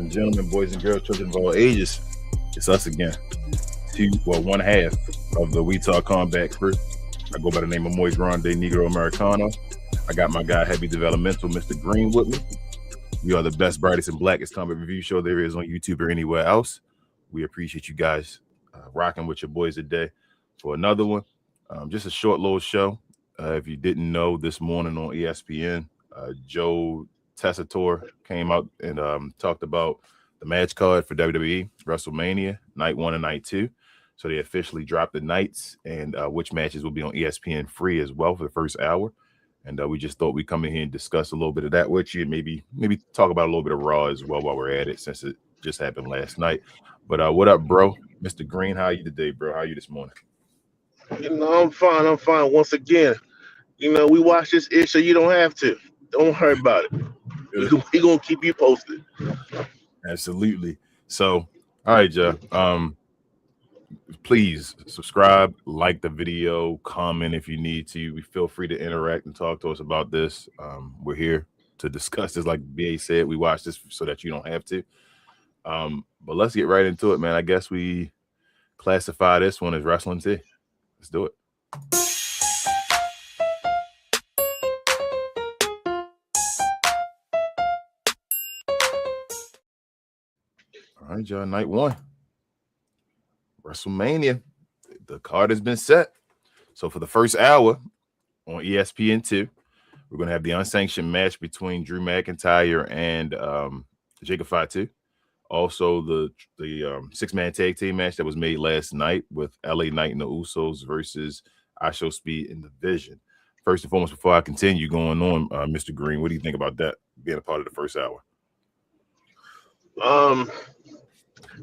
and gentlemen, boys and girls, children of all ages, it's us again. One half of the We Talk Combat crew. I go by the name of Grande, Negro, Americano. I got my guy, Heavy Developmental, Mr. Green, with me. We are the best, brightest, and blackest combat review show there is on YouTube or anywhere else. We appreciate you guys rocking with your boys today for another one. Just a short little show. If you didn't know, this morning on ESPN, Joe Tessitore came out and talked about the match card for WWE WrestleMania night 1 and night 2. So they officially dropped the nights and which matches will be on ESPN free as well for the first hour. And we just thought we'd come in here and discuss a little bit of that with you, and maybe talk about a little bit of Raw as well while we're at it, since it just happened last night. But what up, bro? Mr. Green, how are you today, bro? How are you this morning? I'm fine. Once again, we watch this issue. You don't have to. Don't worry about it. We're going to keep you posted. Absolutely. So, all right, Joe. Please subscribe, like the video, comment if you need to. We feel free to interact and talk to us about this. We're here to discuss this. Like BA said, we watch this so that you don't have to. But let's get right into it, man. I guess we classify this one as wrestling tea. Let's do it. All right, John, night 1. WrestleMania. The card has been set. So for the first hour on ESPN2, we're going to have the unsanctioned match between Drew McIntyre and Jacob Fatu. Also, the 6-man tag team match that was made last night with LA Knight and the Usos versus I Show Speed and the Vision. First and foremost, before I continue going on, Mr. Green, what do you think about that being a part of the first hour?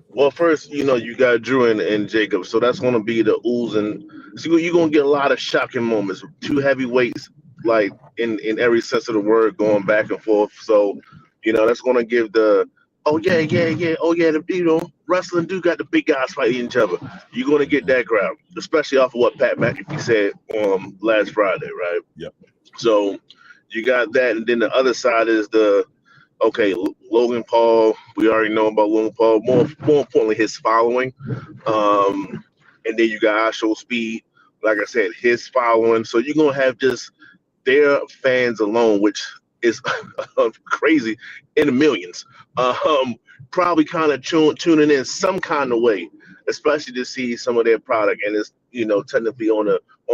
Well, first, you got Drew and Jacob, so that's going to be the ooze, and so you're going to get a lot of shocking moments. Two heavyweights, like in every sense of the word, going back and forth. So, that's going to give the wrestling do got the big guys fighting each other. You're going to get that crowd, especially off of what Pat McAfee said last Friday, right? Yep. So you got that, and then the other side is Logan Paul. We already know about Logan Paul. More importantly, his following. And then you got I Show Speed. Like I said, his following. So you're gonna have just their fans alone, which is crazy, in the millions. Probably kind of tuning in some kind of way, especially to see some of their product, and it's technically on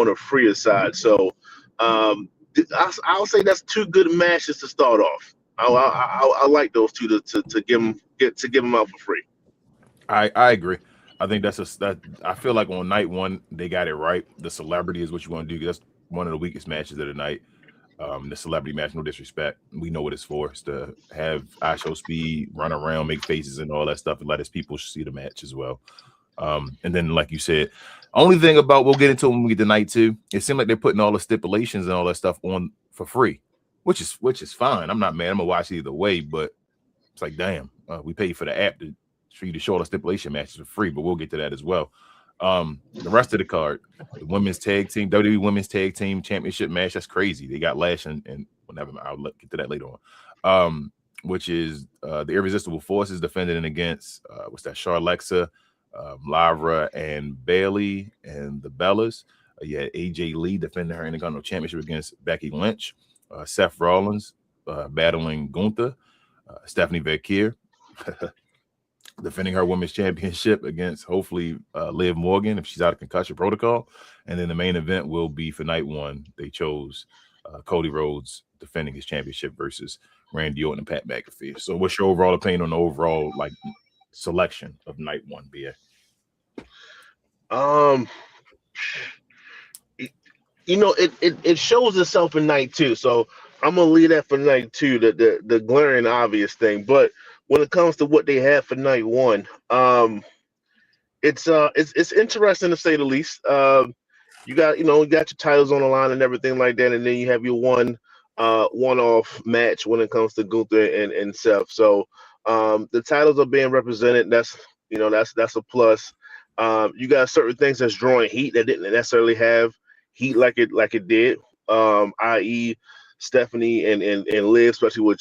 a freer side. So I'll say that's 2 good matches to start off. I like those two to give them out for free. I agree. I think I feel like on night 1 they got it right. The celebrity is what you want to do. That's one of the weakest matches of the night. The celebrity match, no disrespect. We know what it's for. It's to have I Show Speed run around, make faces and all that stuff, and let his people see the match as well. And then, like you said, only thing about, we'll get into it when we get to night 2. It seemed like they're putting all the stipulations and all that stuff on for free. Which is fine. I'm not mad. I'm gonna watch either way, but it's like, damn, we paid for the app for you to show all the stipulation matches for free, but we'll get to that as well. The rest of the card, the women's tag team, WWE Women's Tag Team Championship match, that's crazy. They got Lash and whatever. I'll get to that later on. Which is the Irresistible Forces defending against Charlexa, Lavra, and Bailey and the Bellas. You had AJ Lee defending her Intercontinental Championship against Becky Lynch. Seth Rollins battling Gunther, Stephanie Verkeer defending her women's championship against hopefully Liv Morgan if she's out of concussion protocol. And then the main event will be for night 1. They chose Cody Rhodes defending his championship versus Randy Orton and Pat McAfee. So what's your overall opinion on the overall selection of night 1, BA? It shows itself in night 2, so I'm gonna leave that for night 2, the glaring obvious thing. But when it comes to what they have for night 1, it's interesting to say the least. You got your titles on the line and everything like that, and then you have your one-off match when it comes to Gunther and Seth. So the titles are being represented. That's a plus. You got certain things that's drawing heat that didn't necessarily have heat like it did, i.e. Stephanie and Liv, especially what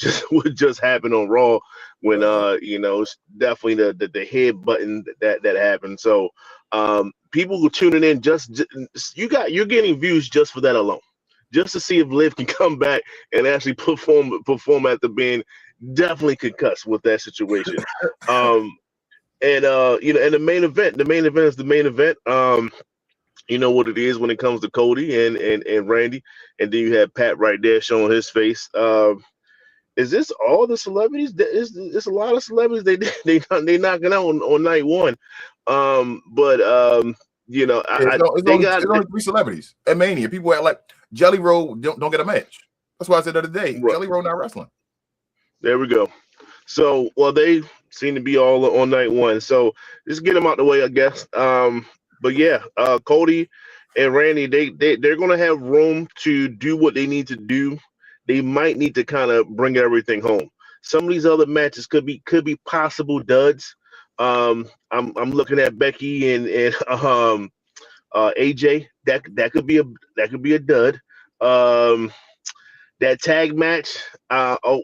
just happened on Raw when it's definitely the head button that happened. So people who tuning in you're getting views just for that alone, just to see if Liv can come back and actually perform after being definitely concussed with that situation. And and the main event is the main event. You know what it is when it comes to Cody and Randy, and then you have Pat right there showing his face. Is this all the celebrities? It's a lot of celebrities they knocking out on night one. It's only 3 celebrities at Mania. People act like Jelly Roll don't get a match. That's why I said the other day, right. Jelly Roll not wrestling. There we go. So, they seem to be all on night one. So just get them out the way, I guess. But yeah, Cody and Randy, they're gonna have room to do what they need to do. They might need to kind of bring everything home. Some of these other matches could be possible duds. I'm looking at Becky and AJ. That could be a dud. That tag match.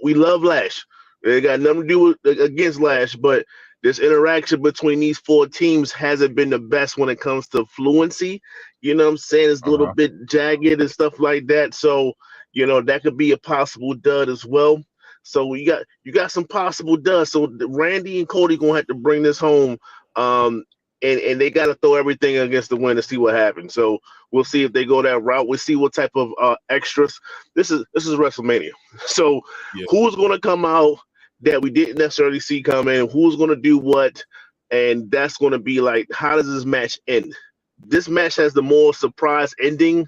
We love Lash. It got nothing to do with against Lash, but this interaction between these 4 teams hasn't been the best when it comes to fluency. You know what I'm saying? It's a little bit jagged and stuff like that. So, that could be a possible dud as well. So you got some possible duds. So Randy and Cody gonna have to bring this home. And they got to throw everything against the wind to see what happens. So we'll see if they go that route. We'll see what type of extras. This is WrestleMania. So who's gonna come out that we didn't necessarily see coming? Who's gonna do what? And that's gonna be like, how does this match end? This match has the more surprise ending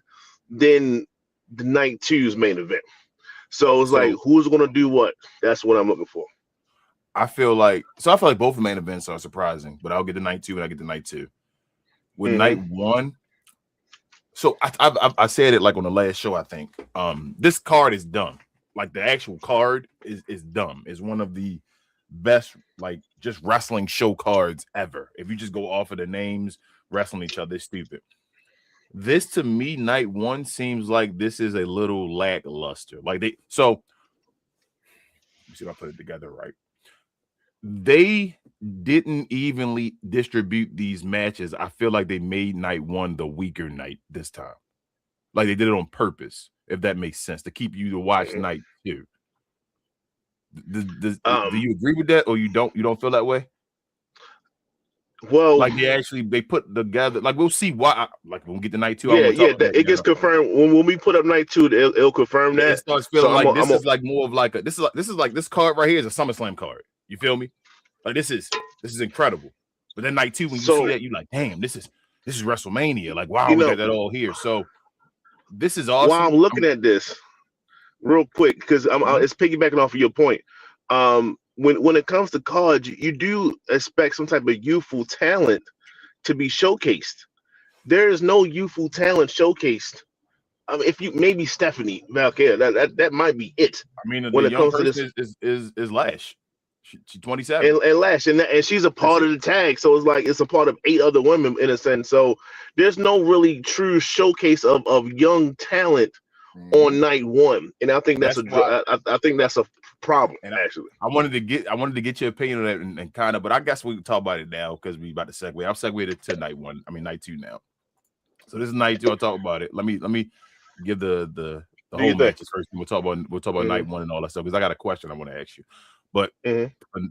than the night 2's main event. So it's like, who's gonna do what? That's what I'm looking for. I feel like both the main events are surprising, but I'll get the night 2 and I get the night 2. With night 1, so I said it like on the last show, I think. This card is dumb. Like the actual card is dumb. It's one of the best like just wrestling show cards ever. If you just go off of the names wrestling each other, it's stupid. This to me, night 1 seems like this is a little lackluster. Like let me see if I put it together right. They didn't evenly distribute these matches. I feel like they made night 1 the weaker night this time. Like they did it on purpose, if that makes sense, to keep you to watch night 2. Do you agree with that, or you don't feel that way? Well, like they put together, like we'll see why. Like when we get to night 2, it gets confirmed when we put up night 2. It'll confirm that. It starts feeling this is like more of like this is like this card right here is a SummerSlam card. You feel me? Like this is incredible. But then night 2, when you see that, you're like, damn, this is WrestleMania. Like wow, we got that all here. So this is awesome. While I'm looking at this real quick, because it's piggybacking off of your point. When it comes to cards, you do expect some type of youthful talent to be showcased. There is no youthful talent showcased. I mean, if you maybe Stephanie Valkyrie, that might be it. I mean, when it comes to this is Lash. She's 27 and Lash, and she's a part of the tag, so it's like it's a part of 8 other women in a sense. So there's no really true showcase of young talent on night 1, and I think that's a problem. And actually, I wanted to get your opinion on that and kind of, but I guess we can talk about it now because we about to segue. I'll segue it to night 1. I mean night 2 now. So this is night 2. I'll talk about it. Let me give the whole matches first. We'll talk about night 1 and all that stuff because I got a question I want to ask you. But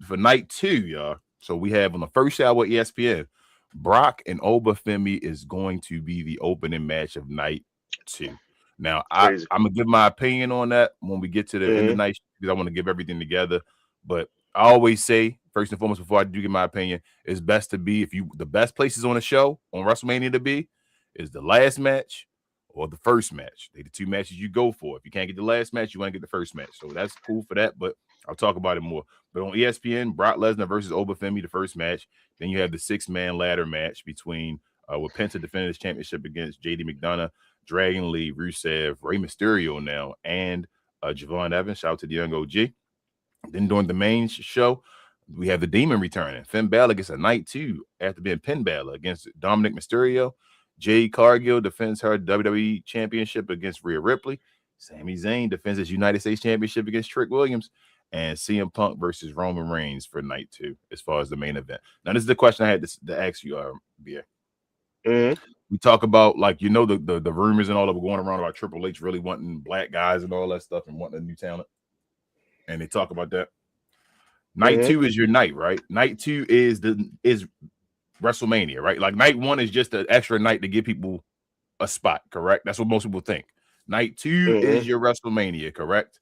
for night 2, y'all, so we have on the first hour ESPN, Brock and Obafemi is going to be the opening match of night 2. Now, I'm going to give my opinion on that when we get to the end of the night because I want to give everything together. But I always say, first and foremost, before I do give my opinion, it's best to be, the best places on the show, on WrestleMania to be, is the last match or the first match. They're the 2 matches you go for. If you can't get the last match, you want to get the first match. So that's cool for that, but I'll talk about it more. But on ESPN, Brock Lesnar versus Obafemi, the first match. Then you have the 6-man ladder match between with Penta defending his championship against JD McDonough, Dragon Lee, Rusev, Rey Mysterio now, and Javon Evans. Shout out to the young OG. Then during the main show, we have the Demon returning. Finn Balor gets a night 2 after being Finn Balor against Dominic Mysterio. Jade Cargill defends her WWE Championship against Rhea Ripley. Sami Zayn defends his United States Championship against Trick Williams, and CM Punk versus Roman Reigns for night 2 as far as the main event. Now, this is the question I had to ask you, BA. Mm-hmm. We talk about, like, you know, the rumors and all that were going around about Triple H really wanting black guys and all that stuff and wanting a new talent. And they talk about that. Night 2 is your night, right? Night 2 is WrestleMania, right? Like night 1 is just an extra night to give people a spot, correct? That's what most people think. Night 2 is your WrestleMania, correct?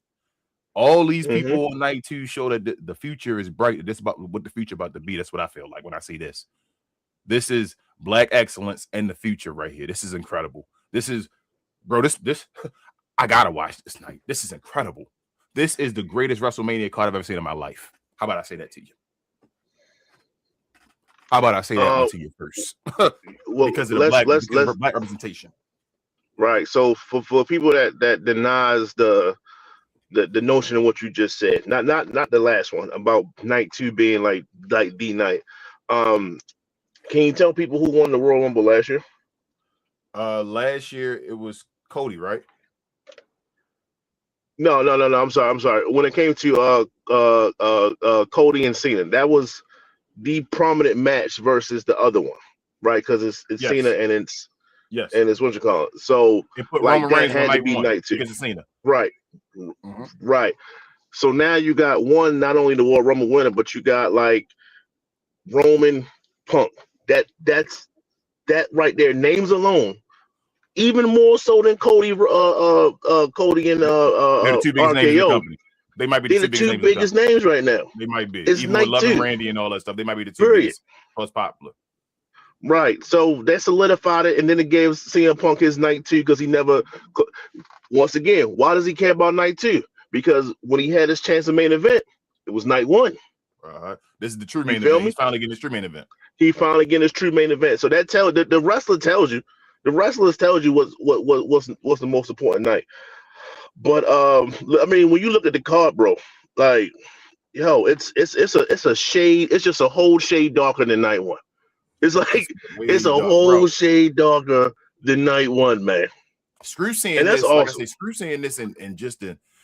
All these people on night 2 show that the future is bright. This is about what the future about to be. That's what I feel like when I see this. This is black excellence and the future right here. This is incredible. This is, bro, this I gotta watch this night. This is incredible. This is the greatest WrestleMania card I've ever seen in my life. How about I say that to you? How about I say that to you first? Well, because of the black representation. Right. So for people that denies the notion of what you just said, not the last one about night 2 being like the night. Can you tell people who won the Royal Rumble last year? Last year it was Cody, right? No. I'm sorry. When it came to Cody and Cena, that was the prominent match versus the other one, right? Because it's Yes. Cena and it's yes, and it's what you call it. So it put like Roman that Reigns had on to be night 2 because of Cena. Right. Right. So now you got one, not only the Royal Rumble winner, but you got like Roman Punk. That's right there. Names alone, even more so than Cody and They're the two biggest names in the RKO. company. They might be They're the two biggest names right now. They might be. It's Even night with Love and 2. Randy and all that stuff, they might be the two Period. biggest, most popular. Right. So that solidified it, and then it gave CM Punk his night 2 because he never. Once again, why does he care about night 2? Because when he had his chance to main event, it was night 1. This is the true main feel event. me? He's finally getting his true main event. He finally getting his true main event. So that the wrestler tells you, what's the most important night. But I mean, when you look at the card, bro, like, yo, it's a shade. It's just a whole shade darker than night 1. It's like it's a whole shade darker than night 1, man. Screw seeing and that's this. awesome. Like I say, screw seeing this and just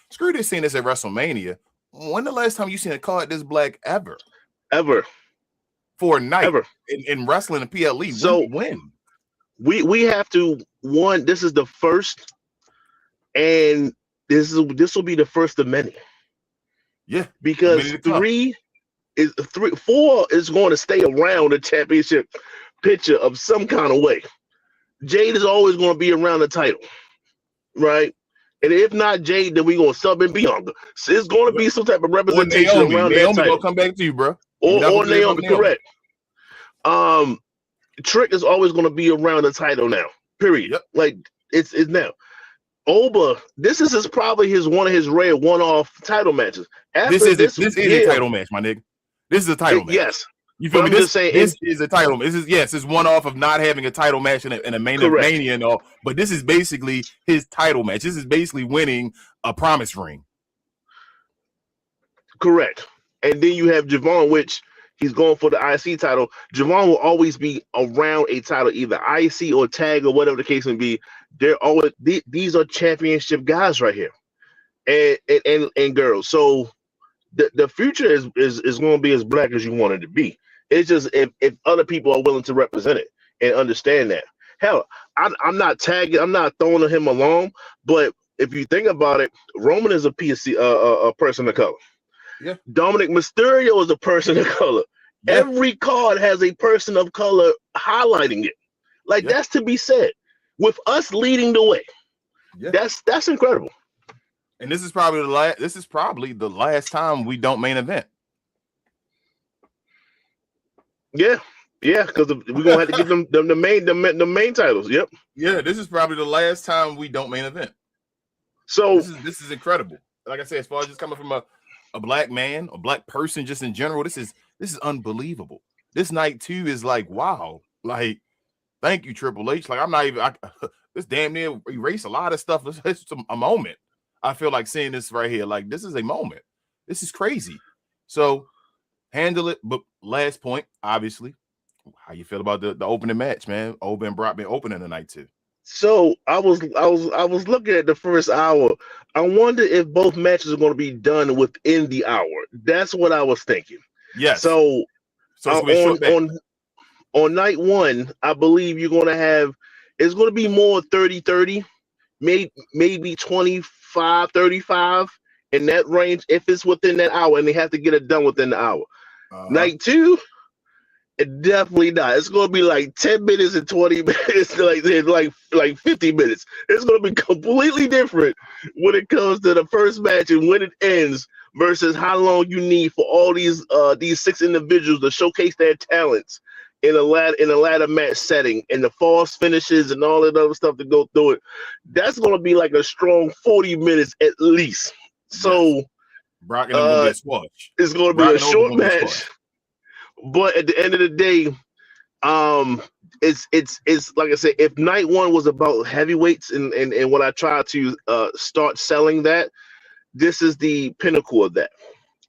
screw this seeing this at WrestleMania. When the last time you seen a card this black ever? Ever. For a night ever in wrestling and PLE. So when? We have to this is the first, and this will be the first of many. Yeah. Because 4 is going to stay around the championship picture of some kind of way. Jade is always going to be around the title, right? And if not Jade, then we're going to sub in Bianca. So it's going to be some type of representation around that title. Naomi gonna come back to you, bro. Or Naomi, correct. Trick is always going to be around the title now. Period. Yep. Like it's now. Oba, this is probably one of his rare one-off title matches. This is a title match, my nigga. This is a title match. Yes. You feel me? This is a title match. It's one off of not having a title match in a main Mania and all. But this is basically his title match. This is basically winning a promise ring. Correct. And then you have Javon, which he's going for the IC title. Javon will always be around a title, either IC or tag or whatever the case may be. They're always these are championship guys right here, and girls. So the future is going to be as black as you want it to be. It's just if other people are willing to represent it and understand that. Hell, I'm not tagging, I'm not throwing him along, but if you think about it, Roman is a person of color. Yeah. Dominic Mysterio is a person of color. Yeah. Every card has a person of color highlighting it. Like that's to be said. With us leading the way. Yeah. That's incredible. And this is probably the last time we don't main event. Yeah, because we're gonna have to give them the main titles. Yep. Yeah, this is probably the last time we don't main event. So this is incredible. Like I said, as far as just coming from a black man, a black person, just in general, this is unbelievable. This night 2 is like, wow, like, thank you, Triple H. Like, I'm not even. This damn near erase a lot of stuff. It's a moment. I feel like seeing this right here. Like, this is a moment. This is crazy. So handle it. But last point, obviously, how you feel about the opening match, man? Oba and Brock been opening the night 2. So I was looking at the first hour. I wonder if both matches are going to be done within the hour. That's what I was thinking. Yes. So So it's gonna be a on short match. on night one, I believe you're going to have it's going to be more 30-30, maybe 25-35 in that range if it's within that hour, and they have to get it done within the hour. Uh-huh. Night two, definitely not. It's gonna be like 10 minutes and 20 minutes, like 50 minutes. It's gonna be completely different when it comes to the first match and when it ends versus how long you need for all these six individuals to showcase their talents in a ladder match setting and the false finishes and all that other stuff to go through it. That's gonna be like a strong 40 minutes at least. Yes. So Brock and them gonna be a squash. it's gonna be Brock a and Over short gonna be a match. squash. But at the end of the day, it's like I said, if night one was about heavyweights and what I try to start selling that, this is the pinnacle of that.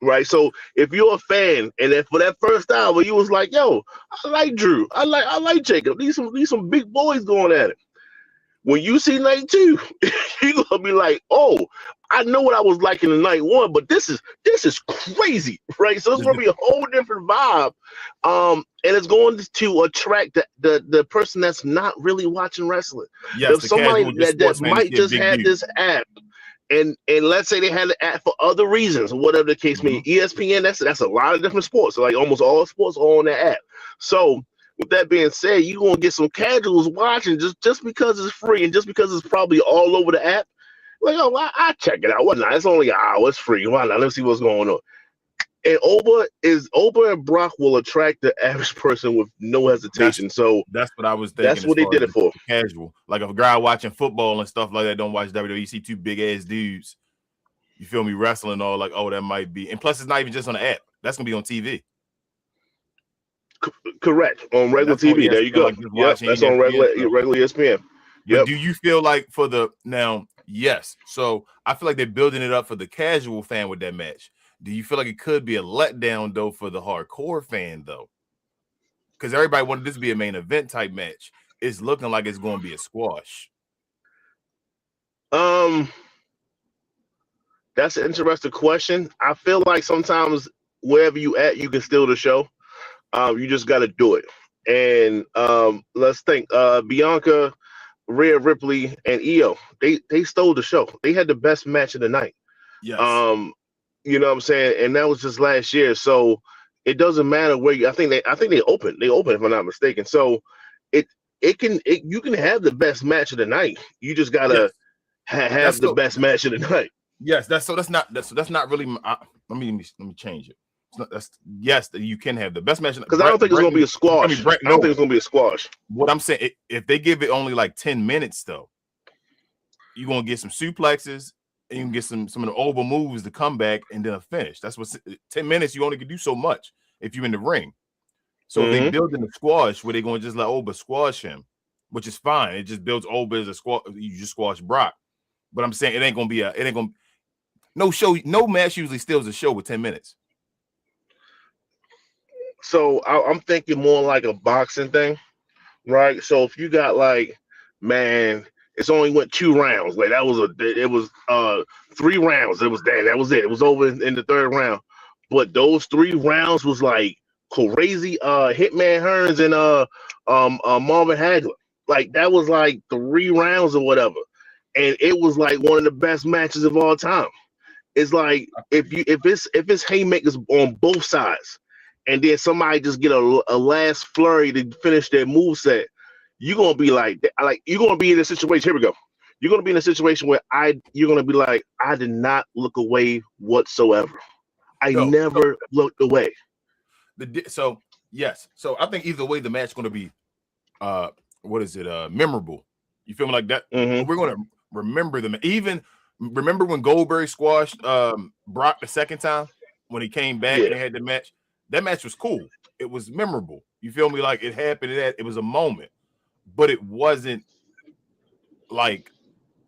Right. So if you're a fan and if for that first hour you was like, yo, I like Drew, I like Jacob, these some big boys going at it. When you see night two, you're gonna be like, oh, I know what I was like in the night one, but this is crazy, right? So it's gonna be a whole different vibe. And it's going to attract the person that's not really watching wrestling. Yes, If the somebody casual just that sports fan to might see a just big have dude. this app and let's say they had the app for other reasons, whatever the case may be, ESPN, that's a lot of different sports. So like almost all sports are on that app. So with that being said, you're gonna get some casuals watching just because it's free and just because it's probably all over the app. Like, oh, I check it out. Why not? It's only an hour. It's free. Why not? Let's see what's going on. And Oba and Brock will attract the average person with no hesitation. So That's what I was thinking. that's what they did it for. Casual, like if a guy watching football and stuff like that don't watch WWE, you see two big ass dudes. You feel me wrestling all like, oh, that might be. And plus, it's not even just on the app. That's gonna be on TV. Correct, on regular TV. There you go. Like yep, that's on regular ESPN. But Yep. do you feel like for the now? Yes. So I feel like they're building it up for the casual fan with that match. Do you feel like it could be a letdown though for the hardcore fan though? Because everybody wanted this to be a main event type match. It's looking like it's going to be a squash. That's an interesting question. I feel like sometimes wherever you at, you can steal the show. You just got to do it. And let's think. Bianca, Rhea Ripley, and Io, they stole the show. They had the best match of the night. Yes. You know what I'm saying? And that was just last year. So it doesn't matter where you. I think they opened. They opened, if I'm not mistaken. So you can have the best match of the night. You just gotta have the best match of the night. Yes, that's not really. Let me change it. Yes, you can have the best match because I don't think it's gonna be a squash. I don't think it's gonna be a squash. What I'm saying, if they give it only like 10 minutes though, you're gonna get some suplexes and you can get some of the over moves to come back and then a finish. That's what 10 minutes you only can do so much if you're in the ring. So if they build in the squash where they're gonna just let Oba squash him, which is fine. It just builds Oba as a squash. You just squash Brock. But I'm saying it ain't gonna no match usually steals a show with 10 minutes. So I'm thinking more like a boxing thing, right? So if you got like, man, it's only went 2 rounds. Like it was 3 rounds. That was it. It was over in the 3rd round. But those 3 rounds was like crazy. Hitman Hearns and Marvin Hagler. Like that was like 3 rounds or whatever. And it was like one of the best matches of all time. It's like if it's haymakers on both sides, and then somebody just get a last flurry to finish their moveset, you're gonna be like you're gonna be in a situation. Here we go. You're gonna be in a situation where you're gonna be like, I did not look away whatsoever. I never looked away. So yes. So I think either way the match is gonna be memorable. You feel me like that? Mm-hmm. We're gonna remember them. Even remember when Goldberg squashed Brock the 2nd time when he came back and they had the match? That match was cool. It was memorable. You feel me? Like it happened. It was a moment, but it wasn't like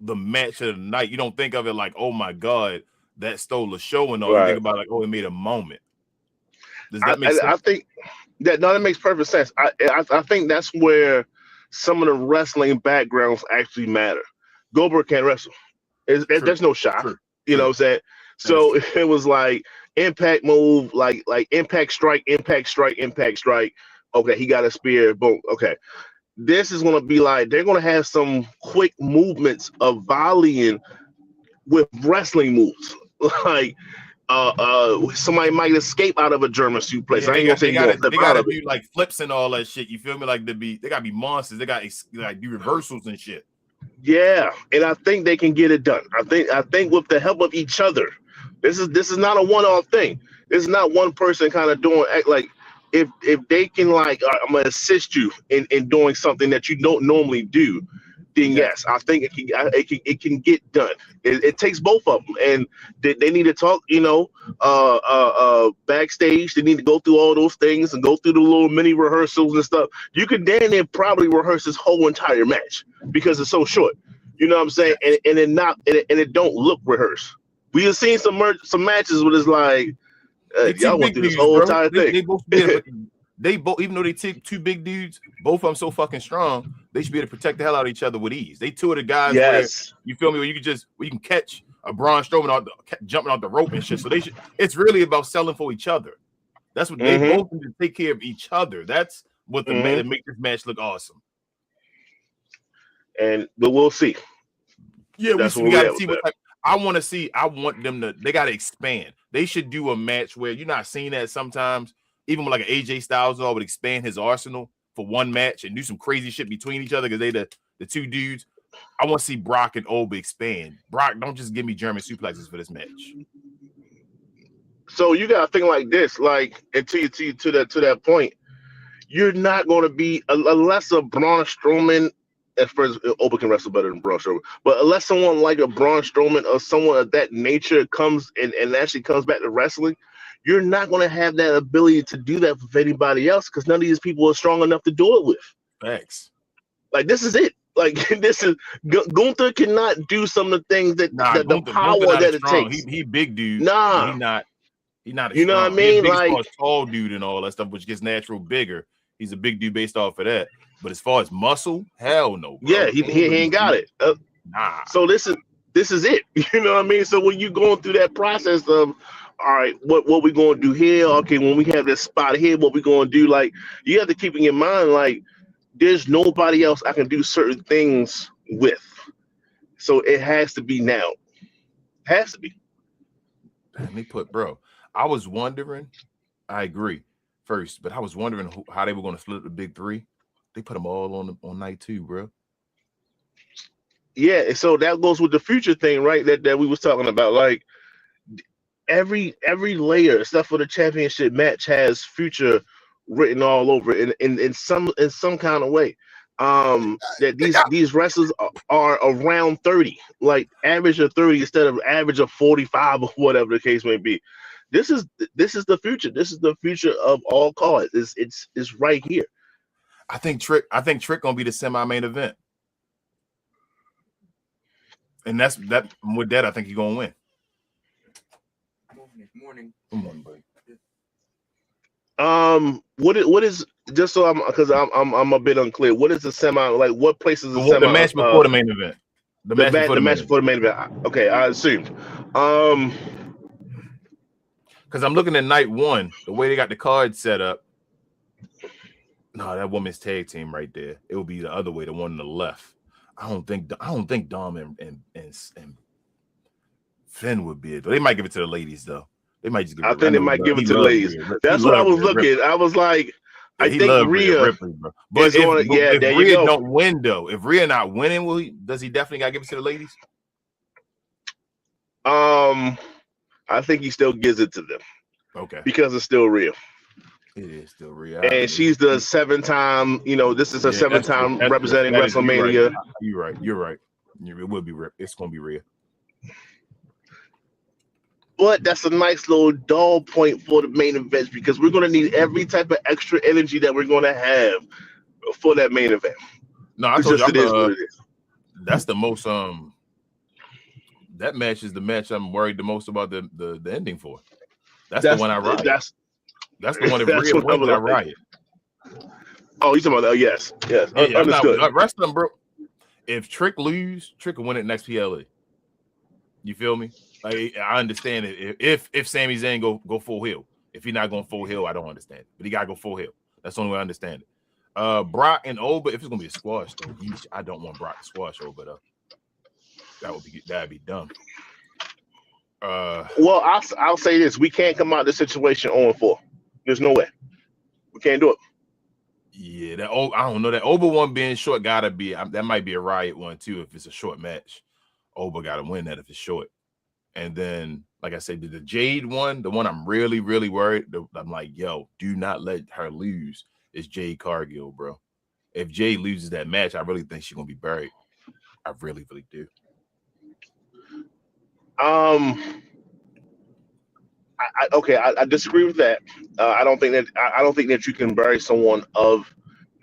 the match of the night. You don't think of it like, oh my God, that stole the show and all. Right. You think about it like, oh, it made a moment. Does that make sense? I think that makes perfect sense. I think that's where some of the wrestling backgrounds actually matter. Goldberg can't wrestle. There's no shot. True. You know what I'm saying? So it was like impact move, like impact strike, impact strike, impact strike. Okay, he got a spear. Boom. Okay. This is going to be like they're going to have some quick movements of volleying with wrestling moves. Like somebody might escape out of a German suplex. Yeah, I ain't gonna say they gotta do like flips and all that shit. You feel me? Like they gotta be monsters. They gotta like do reversals and shit. Yeah, and I think they can get it done. I think with the help of each other. This is not a one-off thing. This is not one person kind of doing like if they can like I'm gonna assist you in doing something that you don't normally do, then yes, I think it can get done. It takes both of them, and they need to talk. You know, backstage. They need to go through all those things and go through the little mini rehearsals and stuff. You could damn near probably rehearse this whole entire match because it's so short. You know what I'm saying? And it don't look rehearsed. We have seen some matches where it's like y'all went through this whole entire thing. They both, even though they take two big dudes, both of them so fucking strong, they should be able to protect the hell out of each other with ease. They two of the guys where you feel me, where you can catch a Braun Strowman jumping out the rope and shit. So it's really about selling for each other. That's what they both need to take care of each other. That's what the man that make this match look awesome. But we'll see. Yeah, we got to see what type. I want them to. They got to expand. They should do a match where you're not seeing that sometimes. Even with like an AJ Styles would expand his arsenal for one match and do some crazy shit between each other because they the two dudes. I want to see Brock and Oba expand. Brock, don't just give me German suplexes for this match. So you gotta think like this, like to that point, you're not going to be unless a Braun Strowman. At first, Oba can wrestle better than Braun Strowman, but unless someone like a Braun Strowman or someone of that nature comes and actually comes back to wrestling, you're not going to have that ability to do that with anybody else because none of these people are strong enough to do it with. Thanks. Like this is it. Like this is Gunther cannot do some of the things that the power that it takes. He big dude. Nah, He's not. You know what I mean? Like tall dude and all that stuff, which gets natural bigger. He's a big dude based off of that. But as far as muscle, hell no. Bro. Yeah, he ain't got it. Nah. So this is it. You know what I mean? So when you going through that process of, all right, what we gonna do here? Okay, when we have this spot here, what we gonna do? Like you have to keep in your mind, like there's nobody else I can do certain things with. So it has to be now. Has to be. Bro. I was wondering. I agree. First, but I was wondering how they were going to split the big three. They put them all on night two, bro. Yeah, so that goes with the future thing, right? That we was talking about. Like every layer, except for the championship match, has future written all over it in some kind of way. That these wrestlers are around 30, like average of 30 instead of average of 45 or whatever the case may be. This is the future. This is the future of all cards. It's right here. I think Trick gonna be the semi-main event, and that's that. With that, I think he's gonna win. Morning. Good morning, buddy. What is just so I'm a bit unclear. What is the semi? Like what place is the semi? The match before the main event. The match before the main event. Okay, I assumed. Because I'm looking at night one, the way they got the card set up. No, that women's tag team right there. It will be the other way, the one on the left. I don't think Dom and Finn would be it. But they might give it to the ladies though. They might just give it. I think they might give it to the ladies. That's what I was looking. I was like, I think Rhea. But if Rhea don't win though, if Rhea not winning, does he definitely gotta give it to the ladies? I think he still gives it to them. Okay. Because it's still Rhea. It is still Rhea. And she's the 7-time, this is a 7-time representing WrestleMania. You're right. It will be Rhea. It's going to be Rhea. But that's a nice little dull point for the main event because we're going to need every type of extra energy that we're going to have for that main event. No, I told you, that's the most that match is the match I'm worried the most about the ending for. That's the one I riot. That's the one that Rhea wins. I riot. Oh, you talking about yes. Yeah, I'm Understood. not wrestling, bro. If Trick lose, Trick will win it next PLA. You feel me? Like I understand it. If Sami Zayn go full heel, if he's not going full heel, I don't understand it. But he gotta go full heel. That's the only way I understand it. Brock and Oba, if it's gonna be a squash though, I don't want Brock to squash Oba though. That'd be dumb. Well, I'll say this: we can't come out of this situation 0-4. There's no way we can't do it. Yeah, I don't know. That Oba one being short gotta be that might be a riot one too if it's a short match. Oba gotta win that if it's short. And then, like I said, the Jade one, the one I'm really, really worried. I'm like, yo, do not let her lose. Is Jade Cargill, bro. If Jade loses that match, I really think she's gonna be buried. I really, really do. I disagree with that. I don't think that you can bury someone of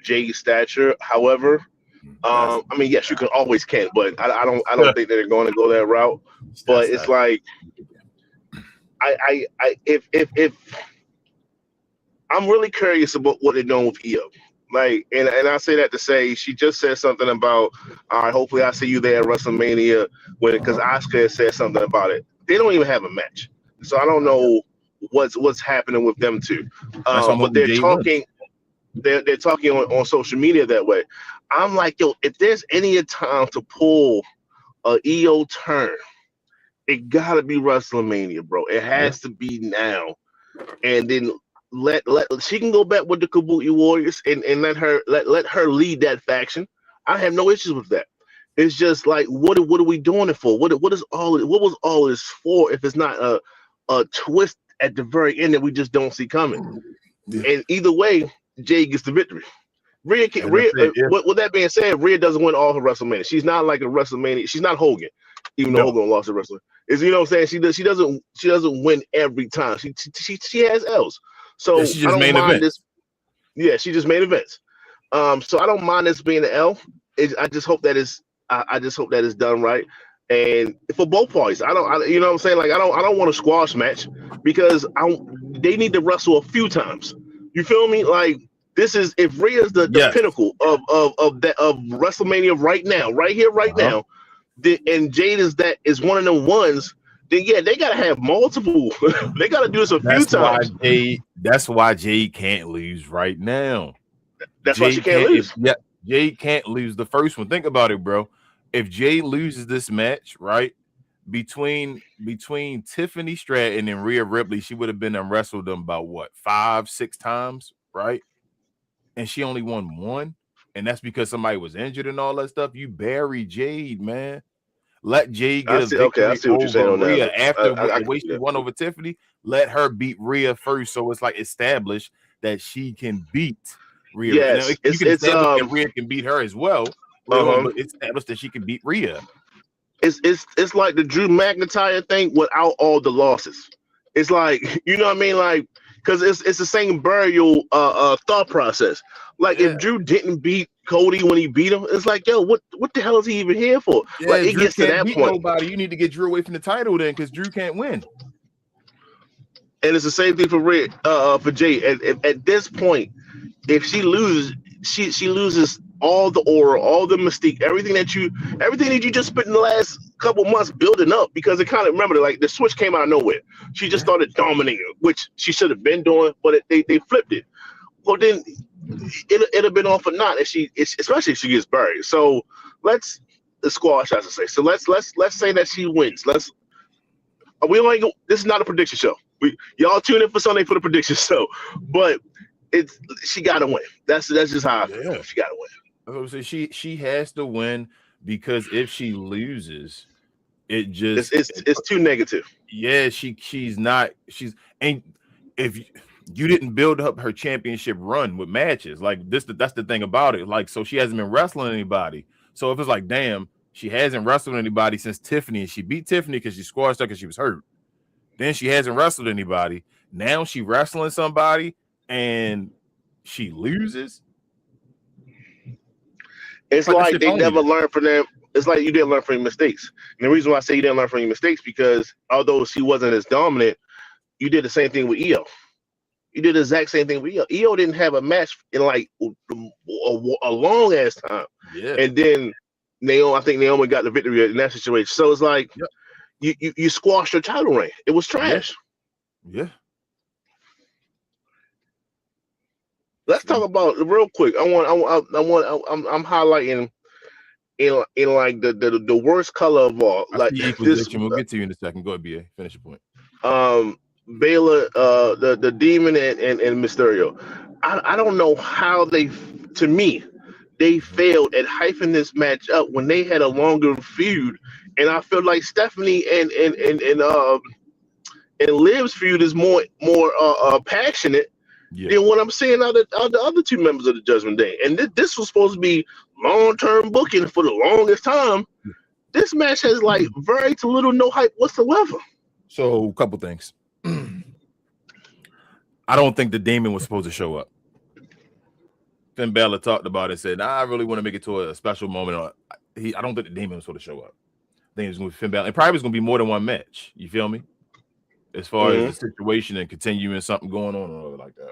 Jade's stature. However, I mean, yes, you can always but I don't think that they're going to go that route. But it's like, if I'm really curious about what they're doing with Io. Like, and I say that to say she just said something about, all right, hopefully I see you there at WrestleMania because Asuka said something about it. They don't even have a match, so I don't know what's happening with them two. But they're talking. They're talking on social media that way. I'm like, yo, if there's any time to pull a EO turn, it gotta be WrestleMania, bro. It has to be now. And then let she can go back with the Kabuki Warriors and let her lead that faction. I have no issues with that. It's just like, what are we doing it for? What was all this for if it's not a twist at the very end that we just don't see coming? Yeah. And either way, Jay gets the victory. With that being said, Rhea doesn't win all her WrestleMania. She's not like a WrestleMania. She's not Hogan, even though Hogan lost at WrestleMania. Is, you know what I'm saying? She doesn't win every time. She has L's. So yeah, she just main events. Yeah, she just made events. So I don't mind this being an L. I just hope that is done right. And for both parties, you know what I'm saying? Like I don't want a squash match because they need to wrestle a few times. You feel me? Like this is if Rhea's the pinnacle of WrestleMania right now, right here, right now, and Jade is one of them ones. Then yeah, they gotta have multiple. They gotta do this a few times. That's why Jade can't lose right now. That's why she can't lose. Yeah, Jade can't lose the first one. Think about it, bro. If Jade loses this match, right, between Tiffany Stratton and Rhea Ripley, she would have been and wrestled them about what 5-6 times, right? And she only won one, and that's because somebody was injured and all that stuff. You bury Jade, man. Let Jade get a victory I see what you're saying on Rhea that. after the way she won over Tiffany. Let her beat Rhea first, so it's like established that she can beat Rhea. Yes, now, you can establish that Rhea can beat her as well. But it's established that she can beat Rhea. It's like the Drew McIntyre thing without all the losses. It's like, you know what I mean? Like, because it's the same burial thought process. Like if Drew didn't beat Cody when he beat him, it's like, yo, what the hell is he even here for? Yeah, like it Drew gets to that point. Nobody. You need to get Drew away from the title then, because Drew can't win. And it's the same thing for Jay. At this point, if she loses, she loses all the aura, all the mystique, everything that you just spent in the last couple months building up, because it kind of, remember, like the switch came out of nowhere. She just started dominating, which she should have been doing, but they flipped it. Well, then it'd have been on for naught especially if she gets buried. So let's squash, as I say. So let's say that she wins. This is not a prediction show. Y'all tune in for Sunday for the prediction show, but she got to win. That's just how I feel. She got to win. So she has to win, because if she loses, it's too negative. Yeah, and if you didn't build up her championship run with matches like this, that's the thing about it. Like, so she hasn't been wrestling anybody. So if it's like, damn, she hasn't wrestled anybody since Tiffany, and she beat Tiffany because she squashed her because she was hurt. Then she hasn't wrestled anybody. Now she wrestling somebody and she loses. It's like they never learned from them. It's like you didn't learn from your mistakes. And the reason why I say you didn't learn from your mistakes, because although she wasn't as dominant, you did the same thing with Io. You did the exact same thing with EO. EO didn't have a match in like a long ass time. Yeah. And then I think Naomi got the victory in that situation. So it's like you squashed your title reign. It was trash. Yeah. Let's talk about real quick. I'm highlighting in like the worst color of all. I Like see this, equalization. We'll get to you in a second. Go ahead, BA. Finish your point. Baylor, the Demon and Mysterio. I don't know how they failed at hyping this match up when they had a longer feud, and I feel like Stephanie and Liv's feud is more passionate than what I'm seeing out of the other two members of the Judgment Day. And this was supposed to be long-term booking for the longest time. This match has like very little no hype whatsoever. So a couple things. I don't think the Demon was supposed to show up. Finn Balor talked about it, said, I really want to make it to a special moment. I don't think the Demon was supposed to show up. I think it was going to be Finn Balor. It probably was going to be more than one match. You feel me? As far as the situation and continuing something going on or like that.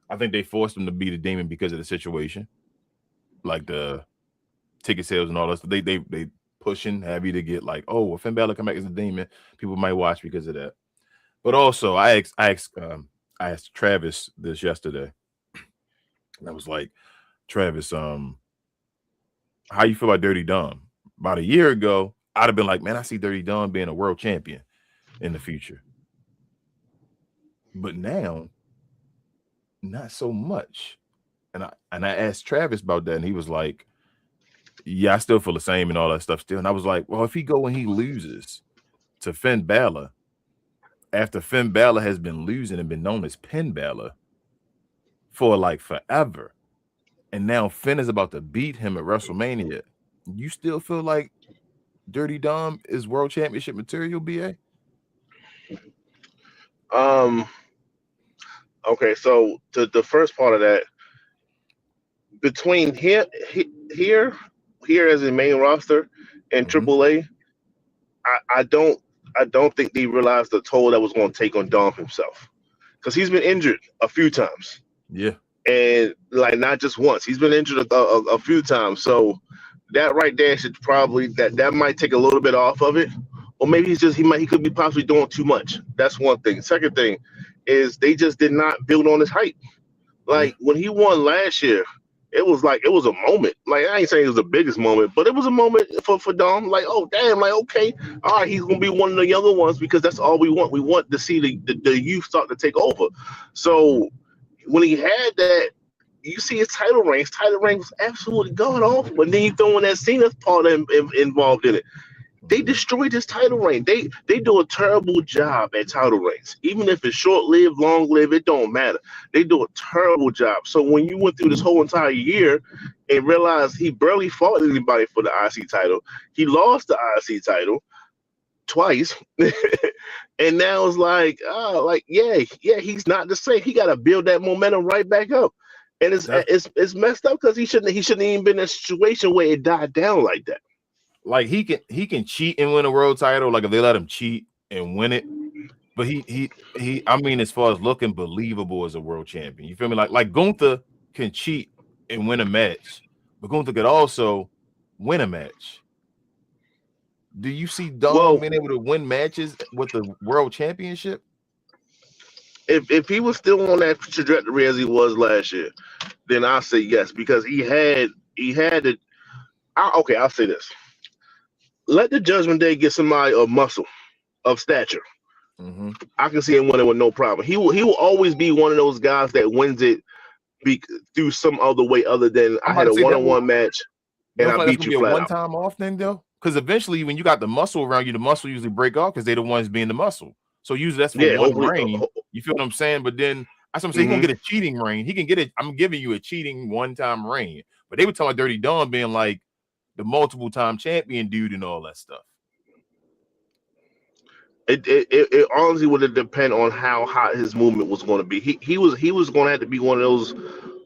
I think they forced him to be the Demon because of the situation. Like the ticket sales and all that. They pushing heavy to get like, oh, well, Finn Balor come back as the Demon. People might watch because of that. But also, I asked Travis this yesterday. And I was like, Travis, how you feel about Dirty Dom? About a year ago, I'd have been like, man, I see Dirty Dom being a world champion in the future. But now, not so much. And I asked Travis about that, and he was like, yeah, I still feel the same and all that stuff still. And I was like, well, if he go and he loses to Finn Balor, after Finn Balor has been losing and been known as Pin Balor for like forever, and now Finn is about to beat him at WrestleMania, you still feel like Dirty Dom is world championship material, BA? Okay, so the first part of that, between here as a main roster and AAA, I don't think they realized the toll that was going to take on Dom himself, because he's been injured a few times. Yeah, and like not just once, he's been injured a few times. So that right there should probably that might take a little bit off of it, or maybe he could be possibly doing too much. That's one thing. Second thing is they just did not build on his hype. Like when he won last year, it was a moment. Like I ain't saying it was the biggest moment, but it was a moment for Dom. Like, oh damn, like okay, all right, he's gonna be one of the younger ones because that's all we want. We want to see the youth start to take over. So when he had that, you see his title reign. His title reign was absolutely god awful. But then you throw in that Cena's part involved in it. They destroyed his title reign. They do a terrible job at title reigns. Even if it's short-lived, long-lived, it don't matter. They do a terrible job. So when you went through this whole entire year and realized he barely fought anybody for the IC title, he lost the IC title twice, and now it's like, he's not the same. He got to build that momentum right back up, and it's messed up because he shouldn't even been in a situation where it died down like that. Like he can cheat and win a world title, like if they let him cheat and win it. But he I mean, as far as looking believable as a world champion, you feel me? Like Gunther can cheat and win a match, but Gunther could also win a match. Do you see Dom being able to win matches with the world championship? If he was still on that trajectory as he was last year, then I'll say yes, because he had it. Okay, I'll say this. Let the Judgment Day get somebody of muscle, of stature. I can see him winning with no problem. He will always be one of those guys that wins it through some other way other than I had a one-on-one match and I beat you flat out. One-time off thing though, because eventually when you got the muscle around you, the muscle usually break off because they're the ones being the muscle. So usually that's for one reign. You feel what I'm saying? But then that's what I'm saying. He gonna get a cheating reign. He can get it. I'm giving you a cheating one-time reign. But they were talking about Dirty Dom being like the multiple-time champion dude and all that stuff. It honestly would depend on how hot his movement was going to be. He was going to have to be one of those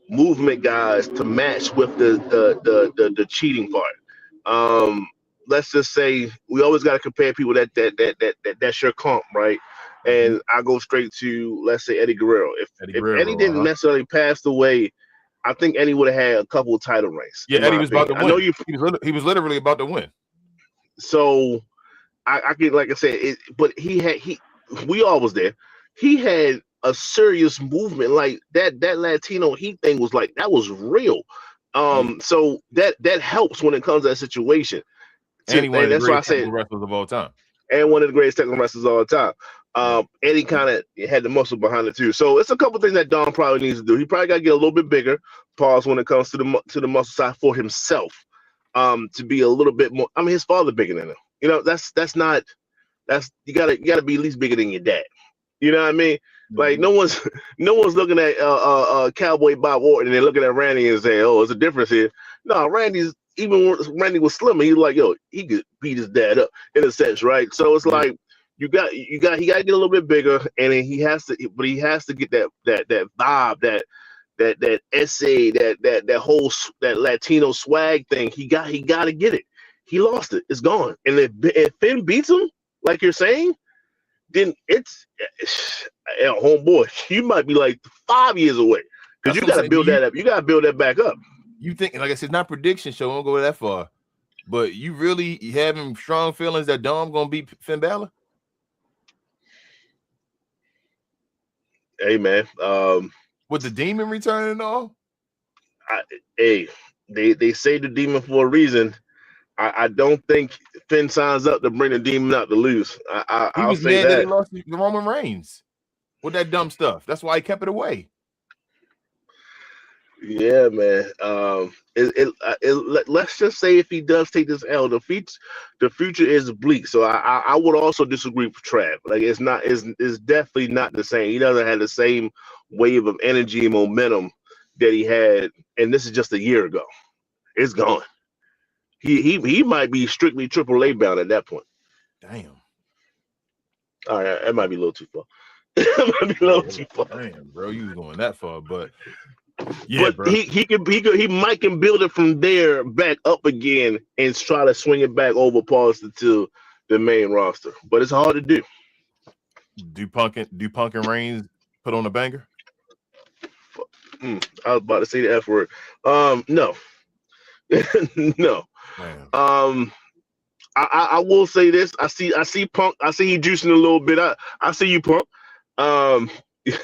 movement guys to match with the cheating part. Let's just say we always got to compare people that's your comp, right? And I go straight to, let's say, Eddie Guerrero. If Eddie didn't necessarily pass away, I think Eddie would have had a couple of title reigns. Yeah, Eddie was about to win. I know he was literally about to win. So I get, like I said, but we all was there. He had a serious movement, like that Latino Heat thing was like, that was real. So that helps when it comes to that situation. And that's why I said wrestlers of all time. And one of the greatest technical wrestlers of all time. Eddie kind of had the muscle behind it too. So it's a couple things that Dom probably needs to do. He probably got to get a little bit bigger, pause when it comes to the muscle side for himself. To be a little bit more. I mean, his father bigger than him. You know, that's you gotta be at least bigger than your dad. You know what I mean? Like no one's looking at Cowboy Bob Orton and they're looking at Randy and saying, "Oh, there's a difference here." No, even when Randy was slimmer, he was like, "Yo, he could beat his dad up," in a sense, right? So it's like he got to get a little bit bigger, and then he has to get that vibe, that essay, that whole Latino swag thing. He got to get it. He lost it. It's gone. And if Finn beats him, like you're saying, then it's homeboy. You might be like 5 years away because you got to build that up. You got to build that back up. You think, like I said, not prediction show. I won't go that far, but you really having strong feelings that Dom gonna beat Finn Balor? Hey man, with the demon returning and all? They say the demon for a reason. I don't think Finn signs up to bring the demon out to lose. He was mad that he lost the Roman Reigns with that dumb stuff. That's why he kept it away. Yeah, man. Let's just say if he does take this L, the future is bleak. So I would also disagree with Trav. Like it's definitely not the same. He doesn't have the same wave of energy and momentum that he had, and this is just a year ago. It's gone. He might be strictly AAA bound at that point. Damn. All right, that might be a little too far. That might be a little too far. Damn, bro, you was going that far, but. Yeah, but he might can build it from there back up again and try to swing it back over past to the main roster. But it's hard to do. Do Punk and Reigns put on a banger? I was about to say the F word. No. No. Man. I will say this. I see Punk. I see he juicing a little bit. I see you, Punk.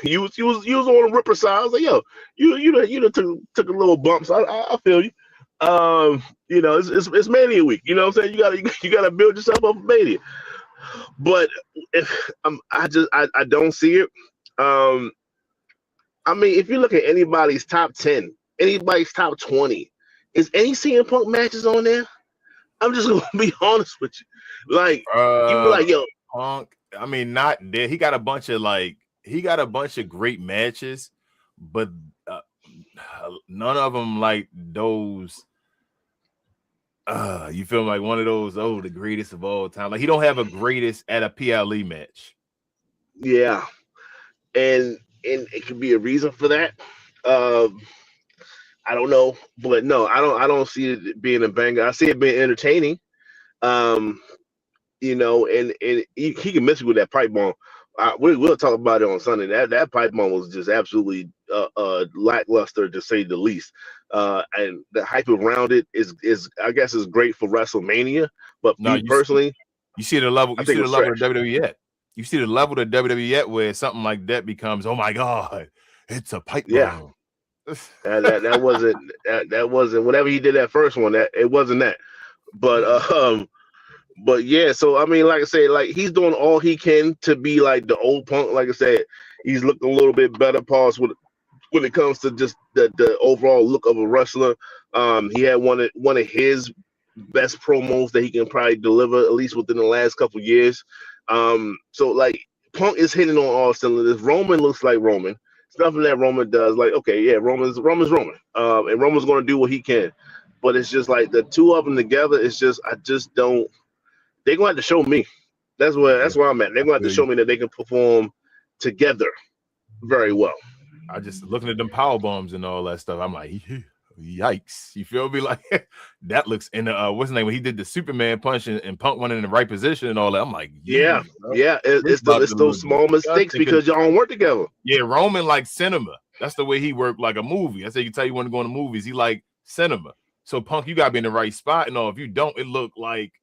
You was on the Ripper side. I was like, yo, you took a little bumps. I feel you. You know, it's Mania week. You know what I'm saying? You gotta build yourself up for Mania. But I don't see it. I mean, if you look at anybody's top 10, anybody's top 20, is any CM Punk matches on there? I'm just gonna be honest with you. Like you be like, yo, Punk. I mean, not there. He got a bunch of great matches, but none of them like those. You feel like one of those, the greatest of all time. Like he don't have a greatest at a PLE match. Yeah, and it could be a reason for that. I don't know, but no, I don't see it being a banger. I see it being entertaining. You know, and he can miss you with that pipe bomb. We'll talk about it on Sunday. That pipe bomb was just absolutely lackluster, to say the least. And the hype around it is I guess is great for WrestleMania. But me personally, you see the level. You see the level of WWE at. You see the level of WWE at where something like that becomes, oh my god, it's a pipe bomb. Yeah. that wasn't whatever he did that first one. That it wasn't that. But yeah, so I mean, like I said, like he's doing all he can to be like the old Punk. Like I said, he's looking a little bit better, pause when it comes to just the overall look of a wrestler. He had one of his best promos that he can probably deliver, at least within the last couple of years. So like Punk is hitting on all cylinders. Roman looks like Roman. It's nothing that Roman does. Like, okay, yeah, Roman's Roman. And Roman's going to do what he can. But it's just like the two of them together. It's just I just don't. They're going to have to show me. That's where I'm at. They're going to have to show me that they can perform together very well. I just looking at them power bombs and all that stuff. I'm like, Yikes. You feel me? Like that looks in the what's his name when he did the Superman punch and Punk went in the right position and all that. I'm like, Yeah, bro, yeah. this It's about to those look small mistakes disgusting. because y'all don't work together. Yeah, Roman like cinema. That's the way he worked like a movie. That's how you tell you want to go in the movies. He like cinema. So Punk, you gotta be in the right spot and all. If you don't, it look like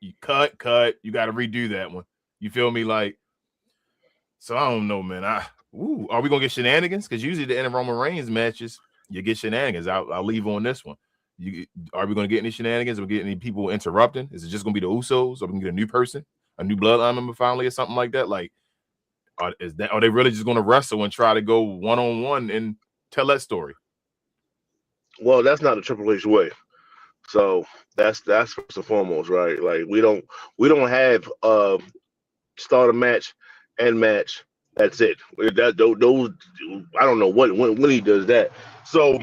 you cut. You got to redo that one. You feel me? Like, so I don't know, man. Are we gonna get shenanigans? Because usually the end of Roman Reigns matches, you get shenanigans. I'll leave on this one. Are we gonna get any shenanigans? Are we getting any people interrupting? Is it just gonna be the Usos? Or we can get a new person, a new bloodline member finally, or something like that? Like, are they really just gonna wrestle and try to go one-on-one and tell that story? Well, that's not a Triple H way. So that's first and foremost, right? Like we don't have start a match, end match. That's it. Those I don't know when he does that. So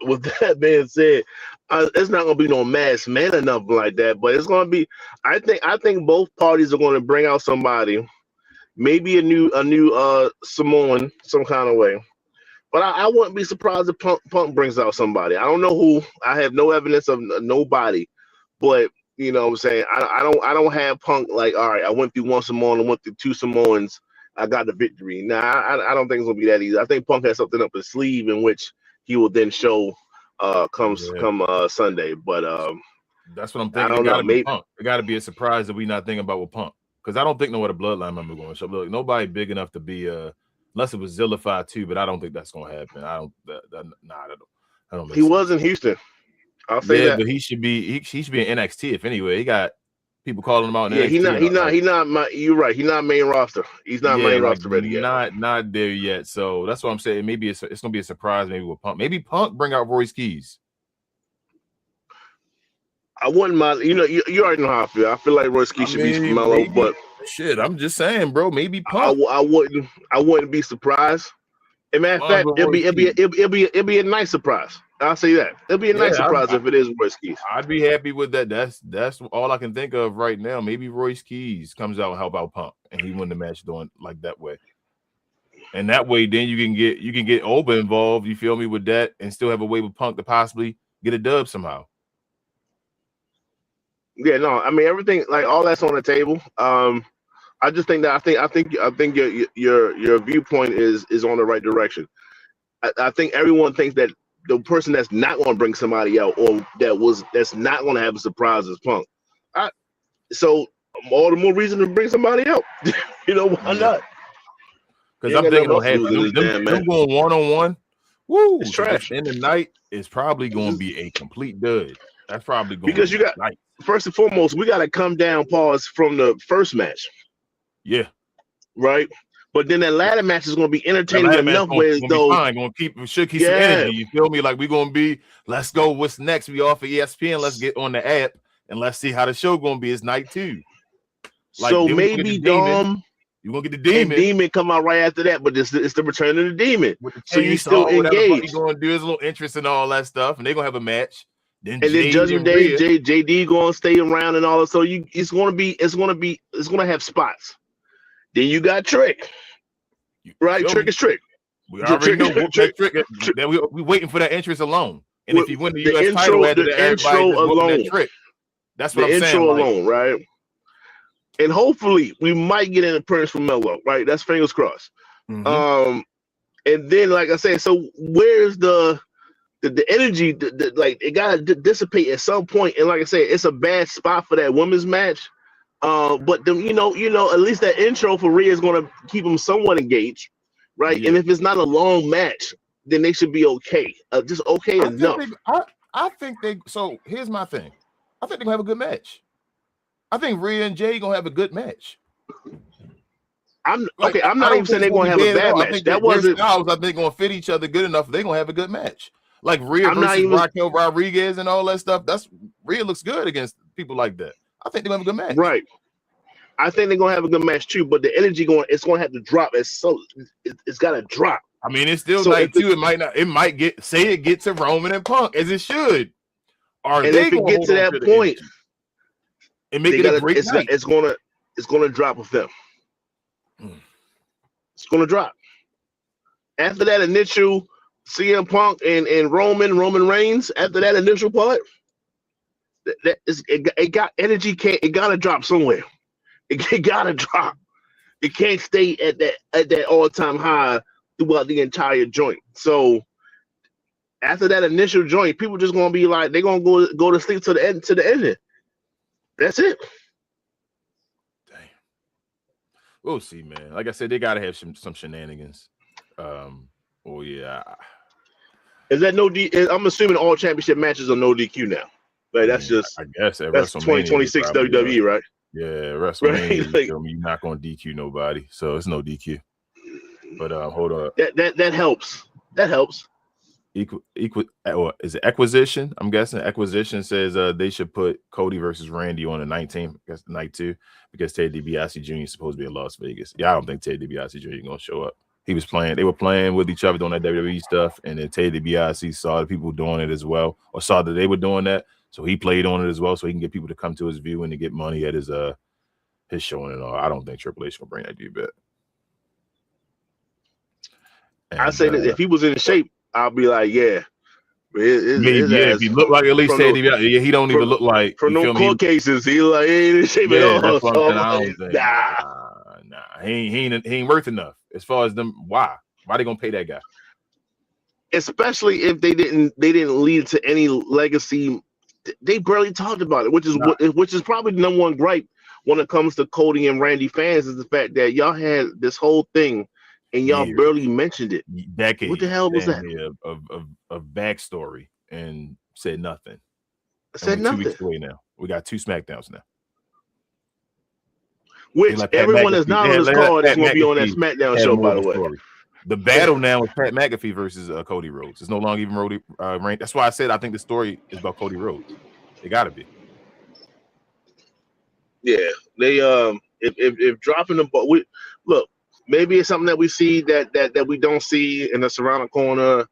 with that being said, it's not gonna be no mass man or nothing like that. But it's gonna be. I think both parties are gonna bring out somebody, maybe a new Samoan, some kind of way. But I wouldn't be surprised if Punk brings out somebody. I don't know who. I have no evidence of nobody. But you know what I'm saying? I don't have Punk like, all right, I went through one Samoan, I went through two Samoans, I got the victory. Nah, I don't think it's gonna be that easy. I think Punk has something up his sleeve in which he will then show come Sunday. But that's what I'm thinking. I don't know. Maybe Punk. It gotta be a surprise that we not thinking about with Punk. Because I don't think no other bloodline member going to show. Look, nobody big enough to be unless it was Zillified too, but I don't think that's gonna happen. I don't. He was in Houston. I'll say that. But he should be in NXT if anyway. He got people calling him out. In NXT. He not. You're right. He's not main roster. He's not main roster ready yet. Not there yet. So that's what I'm saying. Maybe it's gonna be a surprise. Maybe with Punk. Maybe Punk bring out Royce Keys. I wouldn't mind. You know, you already know how I feel. I feel like Royce Keys should be mellow, but shit, I'm just saying, bro. Maybe Punk. I wouldn't be surprised. As a matter of fact, it'll be a nice surprise. I'll say that. It'll be a nice surprise if it is Royce Keys. I'd be happy with that. That's all I can think of right now. Maybe Royce Keys comes out and help out Punk, and he win the match doing like that way. And that way, then you can get Oba involved. You feel me with that, and still have a way with Punk to possibly get a dub somehow. Yeah, no, I mean everything, like all that's on the table. I just think that I think your viewpoint is on the right direction. I think everyone thinks that the person that's not going to bring somebody out or that's not going to have a surprise is Punk. So all the more reason to bring somebody out. You know why not? Because I'm thinking them going one-on-one. Woo! It's trash. In the night is probably going to be a complete dud. That's probably going because you got first and foremost we got to come down from the first match. Yeah. Right. But then that ladder match is going to be entertaining enough ways though. Should keep some energy. You feel me? Like we're going to be. Let's go. What's next? We off of ESPN. Let's get on the app and let's see how the show going to be. It's night 2. Like, so maybe Dom. You're gonna get the Demon. And Demon come out right after that, but it's the return of the Demon. So you still engaged. He's gonna do his little interest in all that stuff, and they're gonna have a match. Then Judgment Day, JD gonna stay around and all that. So it's gonna have spots. Then you got Trick, right? Trick is Trick. We already know Trick. We waiting for that interest alone. And if he win the US title, the intro alone, Trick. That's what I'm saying. The intro alone, right? And hopefully we might get an appearance from Melo, right? That's fingers crossed. Mm-hmm. And then, like I said, so where's the energy? Like it gotta dissipate at some point. And like I said, it's a bad spot for that women's match. But then you know, at least that intro for Rhea is gonna keep them somewhat engaged, right? Yeah. And if it's not a long match, then they should be okay. Just okay enough. I think they. So here's my thing. I think they're gonna have a good match. I think Rhea and Jay gonna have a good match. I'm not even saying they're gonna have a bad match. That wasn't. I think they're gonna fit each other good enough. They're gonna have a good match. Like Rhea versus Raquel Rodriguez and all that stuff. Rhea looks good against people like that. I think they're gonna have a good match. Right. I think they're gonna have a good match too. But the energy it's gonna have to drop. It's gotta drop. I mean, it's still like too. It might not. It might get to Roman and Punk as it should. And if it gets to that point. And make it a great night. It's gonna drop with them. It's gonna drop. After that initial CM Punk and Roman Reigns after that initial part, it got energy. It gotta drop somewhere. It gotta drop. It can't stay at that all-time high throughout the entire joint. So after that initial joint, people just gonna be like, they're gonna go to sleep to the ending. That's it. Damn. We'll see, man. Like I said, they gotta have some shenanigans. Oh yeah. Is that no D? I'm assuming all championship matches are no DQ now. Like that's just, I guess at that's WrestleMania 2026 WWE, right? Yeah, WrestleMania. Right? Like, You're not gonna DQ nobody, so it's no DQ. But hold on. That helps. That helps. Or is it acquisition? I'm guessing acquisition says they should put Cody versus Randy on the 19th, I guess night 2, because Ted DiBiase Jr. is supposed to be in Las Vegas. Yeah, I don't think Ted DiBiase Jr. is gonna show up. They were playing with each other doing that WWE stuff, and then Ted DiBiase saw the people doing it as well, or saw that they were doing that, so he played on it as well, so he can get people to come to his view and to get money at his showing and all. I don't think Triple H will bring that dude back. I say that if he was in shape, I'll be like, yeah. If he looked like at least Ted DiBiase, he don't even look like for no court cases. He like he ain't in shape at all. That's So I don't think. Nah, he ain't worth enough. As far as them, why they gonna pay that guy? Especially if they didn't lead to any legacy. They barely talked about it, which is probably the number one gripe when it comes to Cody and Randy fans, is the fact that y'all had this whole thing and y'all barely mentioned it. Decades, what the hell was that? Of backstory, and said nothing. Said nothing. 2 weeks away now. We got 2 SmackDowns now. Which everyone that's not on this card is going to be on that SmackDown show, by the way. Story. The battle now is Pat McAfee versus Cody Rhodes. It's no longer even Randy. That's why I said I think the story is about Cody Rhodes. It got to be. Yeah, they if dropping the ball, look, maybe it's something that we see that we don't see in the surrounding corner.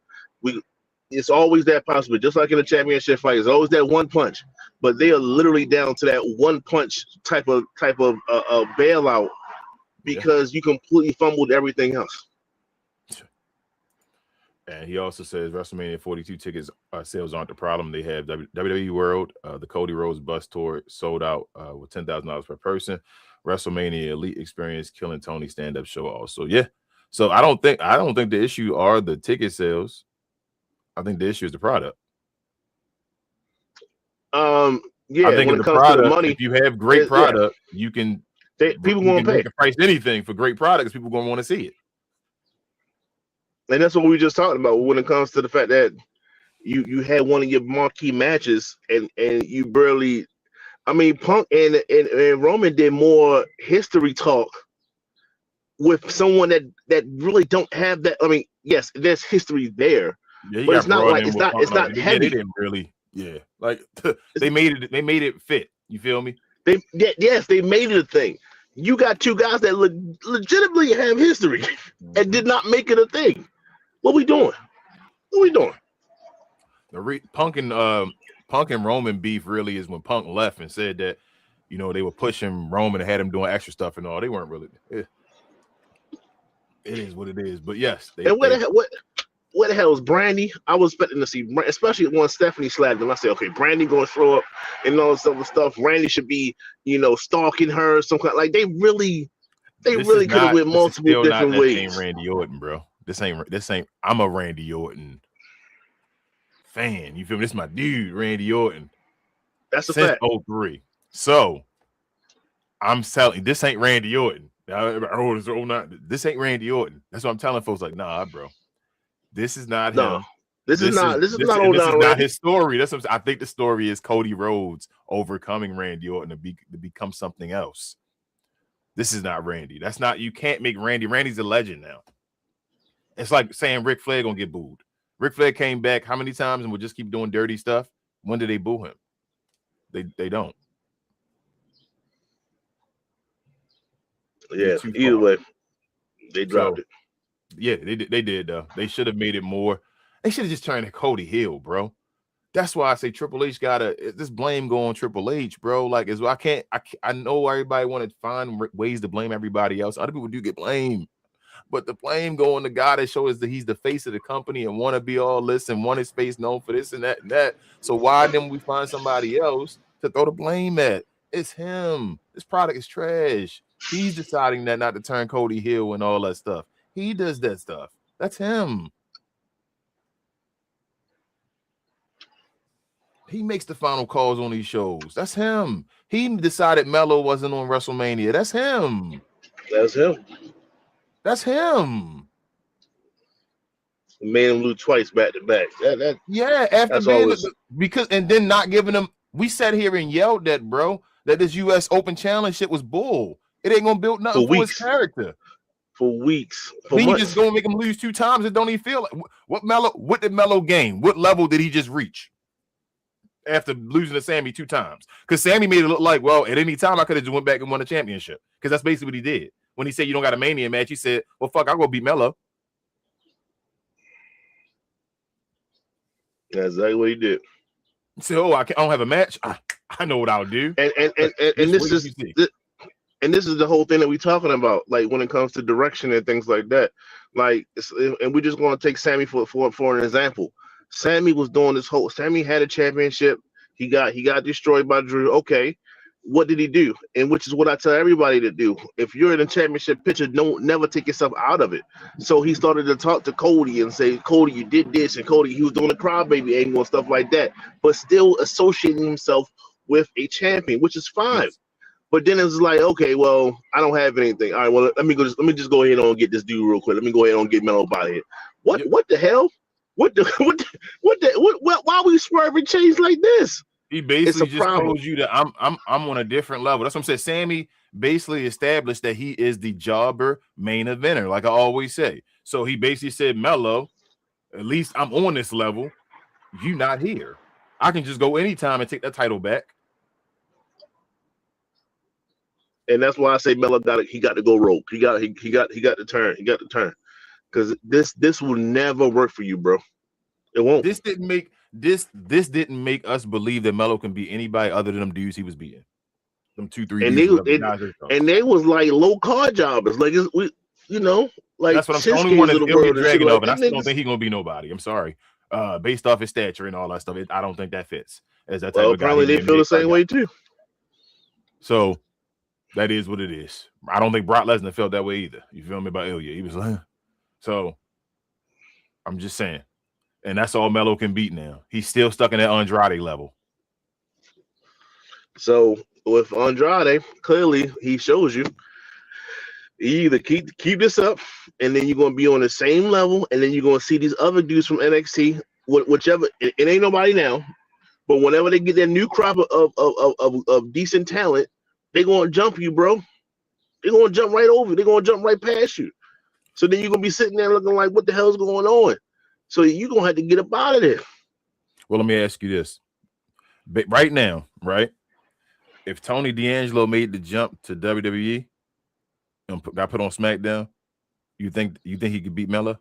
It's always that possible. Just like in a championship fight, it's always that one punch. But they are literally down to that one punch type of bailout because you completely fumbled everything else. And he also says WrestleMania 42 tickets sales aren't the problem. They have WWE World, the Cody Rhodes bus tour sold out with $10,000 per person. WrestleMania Elite Experience Killing Tony stand-up show also. Yeah. So I don't think the issue are the ticket sales. I think the issue is the product. Yeah, I think when the it comes product, to the money, if you have great product, you can people going to pay. Price anything for great products. People going to want to see it. And that's what we were just talking about when it comes to the fact that you had one of your marquee matches and you barely. I mean, Punk and Roman did more history talk with someone that really don't have that. I mean, yes, there's history there, but it's not like it's not heavy. They didn't really, like they made it fit. You feel me? Yes, they made it a thing. You got two guys that legitimately have history and did not make it a thing. What we doing? The Punk and Roman beef really is when Punk left and said that, they were pushing Roman and had him doing extra stuff and all. They weren't really. It is what it is. But yes. Where the hell is Brandy? I was expecting to see, especially when Stephanie slapped him. I said, okay, Brandy going to throw up and all this other stuff. Randy should be, stalking her. Some kind they really could have went multiple different ways. This ain't Randy Orton, bro. This ain't. I'm a Randy Orton fan. You feel me? This is my dude, Randy Orton. That's a since fact. 03. So I'm telling you, this ain't Randy Orton. This ain't Randy Orton. That's what I'm telling folks. Like, nah, bro. This is not him. This is not his story. That's what I think the story is Cody Rhodes overcoming Randy Orton to become something else. This is not Randy. That's not, you can't make Randy. Randy's a legend now. It's like saying Ric Flair gonna get booed. Ric Flair came back how many times and will just keep doing dirty stuff? When did they boo him? They don't. Yeah, either way, they dropped it. Yeah, they did though. They should have made it more. They should have just turned Cody heel, bro. That's why I say Triple H gotta this blame go on Triple H, bro. Like, I know everybody want to find ways to blame everybody else. Other people do get blamed. But the blame go on the guy that shows that he's the face of the company and want to be all this and want his face known for this and that and that. So why didn't we find somebody else to throw the blame at? It's him. This product is trash. He's deciding that not to turn Cody heel and all that stuff. He does that stuff. That's him. He makes the final calls on these shows. That's him. He decided Melo wasn't on WrestleMania. That's him. That's him. That's him. Made him lose twice back to back. Yeah, after being because and then not giving him. We sat here and yelled that, bro, that this U.S. Open Challenge shit was bull. It ain't gonna build nothing for his character. For weeks. For then months. you just gonna make him lose 2 times. It don't even feel like what did Melo gain? What level did he just reach after losing to Sammy 2 times? Because Sammy made it look like, well, at any time I could have just went back and won a championship. Because that's basically what he did. When he said you don't got a Mania match, he said, well, fuck, I'll go beat Melo. That's exactly what he did. He said, oh, I don't have a match. I know what I'll do. And this is the whole thing that we're talking about, like when it comes to direction and things like that. Like, and we're just going to take Sammy for an example. Sammy was doing this whole. Sammy had a championship. He got destroyed by Drew. Okay, what did he do? And which is what I tell everybody to do. If you're in a championship picture, never take yourself out of it. So he started to talk to Cody and say, Cody, you did this, and Cody, he was doing the crybaby angle and stuff like that, but still associating himself with a champion, which is fine. Yes. But then it's like, okay, well, I don't have anything. All right, well, let me just go ahead and get this dude real quick. Let me go ahead and get Melo out of here. What the hell? What why we swerving change like this? He basically just told you that I'm on a different level. That's what I'm saying. Sammy basically established that he is the jobber main eventer, like I always say. So he basically said, Melo, at least I'm on this level. You not here. I can just go anytime and take that title back. And that's why I say Melo got to go rogue. He got to turn. He got to turn. Because this will never work for you, bro. It won't. This didn't make us believe that Melo can be anybody other than them dudes he was beating. Them 2-3 dudes. And they was like low card jobbers. Like like that's what I'm saying. The only one that's ill dragging over, and I still don't think he's gonna be nobody. I'm sorry. Based off his stature and all that stuff, I don't think that fits. As that type of guy, probably they feel the same way too. So that is what it is. I don't think Brock Lesnar felt that way either. You feel me about Ilya? He was like, so I'm just saying. And that's all Melo can beat now. He's still stuck in that Andrade level. So with Andrade, clearly he shows you either keep this up, and then you're going to be on the same level, and then you're going to see these other dudes from NXT, whichever. It ain't nobody now, but whenever they get their new crop of decent talent, they're going to jump you, bro. They're going to jump right over. They're going to jump right past you. So then you're going to be sitting there looking like, what the hell's going on? So you're going to have to get up out of there. Well, let me ask you this. Right now, right? If Tony D'Angelo made the jump to WWE and got put on SmackDown, you think he could beat Melo?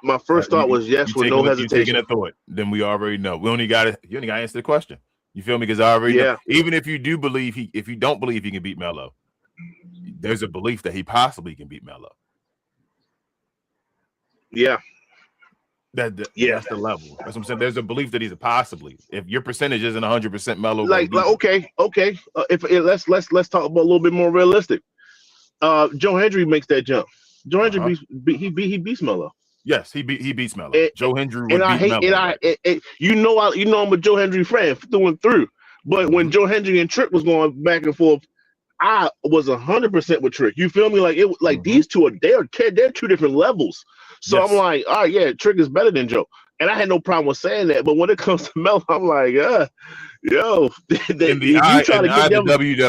My first thought was yes, with no hesitation. Taking a thought, then we already know. You only got to answer the question. You feel me? Because I already know. Even if you do believe if you don't believe he can beat Melo, there's a belief that he possibly can beat Melo. Yeah. That's the level. That's what I'm saying. There's a belief that he's a possibly. If your percentage isn't 100% Melo, okay. Let's talk about a little bit more realistic. Joe Hendry makes that jump. Joe Hendry beats Melo. Yes, he beats Melo. Joe Hendry would beat Melo. You know I'm a Joe Hendry fan through and through. But when Joe Hendry and Trick was going back and forth, I was 100% with Trick. You feel me? Like these two they're 2 different levels. So yes. I'm like, all right, yeah, Trick is better than Joe. And I had no problem with saying that. But when it comes to Melo, I'm like, yo, in the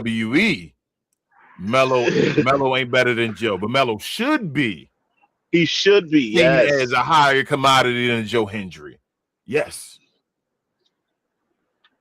WWE, Melo ain't better than Joe, but Melo should be. He should be. Yes, as a higher commodity than Joe Hendry. Yes.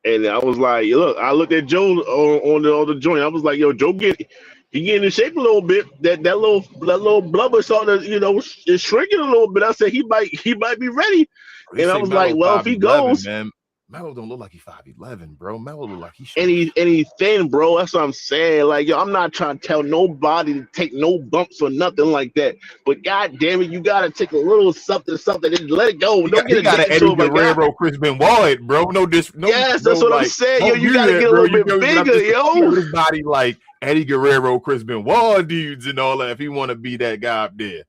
And I was like, look, I looked at Joe on the joint. I was like, yo, Joe he getting in shape a little bit. That little blubber starting to, is shrinking a little bit. I said he might be ready. And I was like, well, if he goes, man, Melo don't look like he's 5'11", bro. Melo look like he should. And he's thin, bro. That's what I'm saying. Like, yo, I'm not trying to tell nobody to take no bumps or nothing like that. But god damn it, you gotta take a little something, and let it go. Don't get got an addicted to Eddie it, my guy. Guerrero, Chris Benoit, bro. Yes, that's what I'm saying. Yo, you gotta get a little bit bigger, yo. His body like Eddie Guerrero, Chris Benoit dudes and all that. If he want to be that guy up there.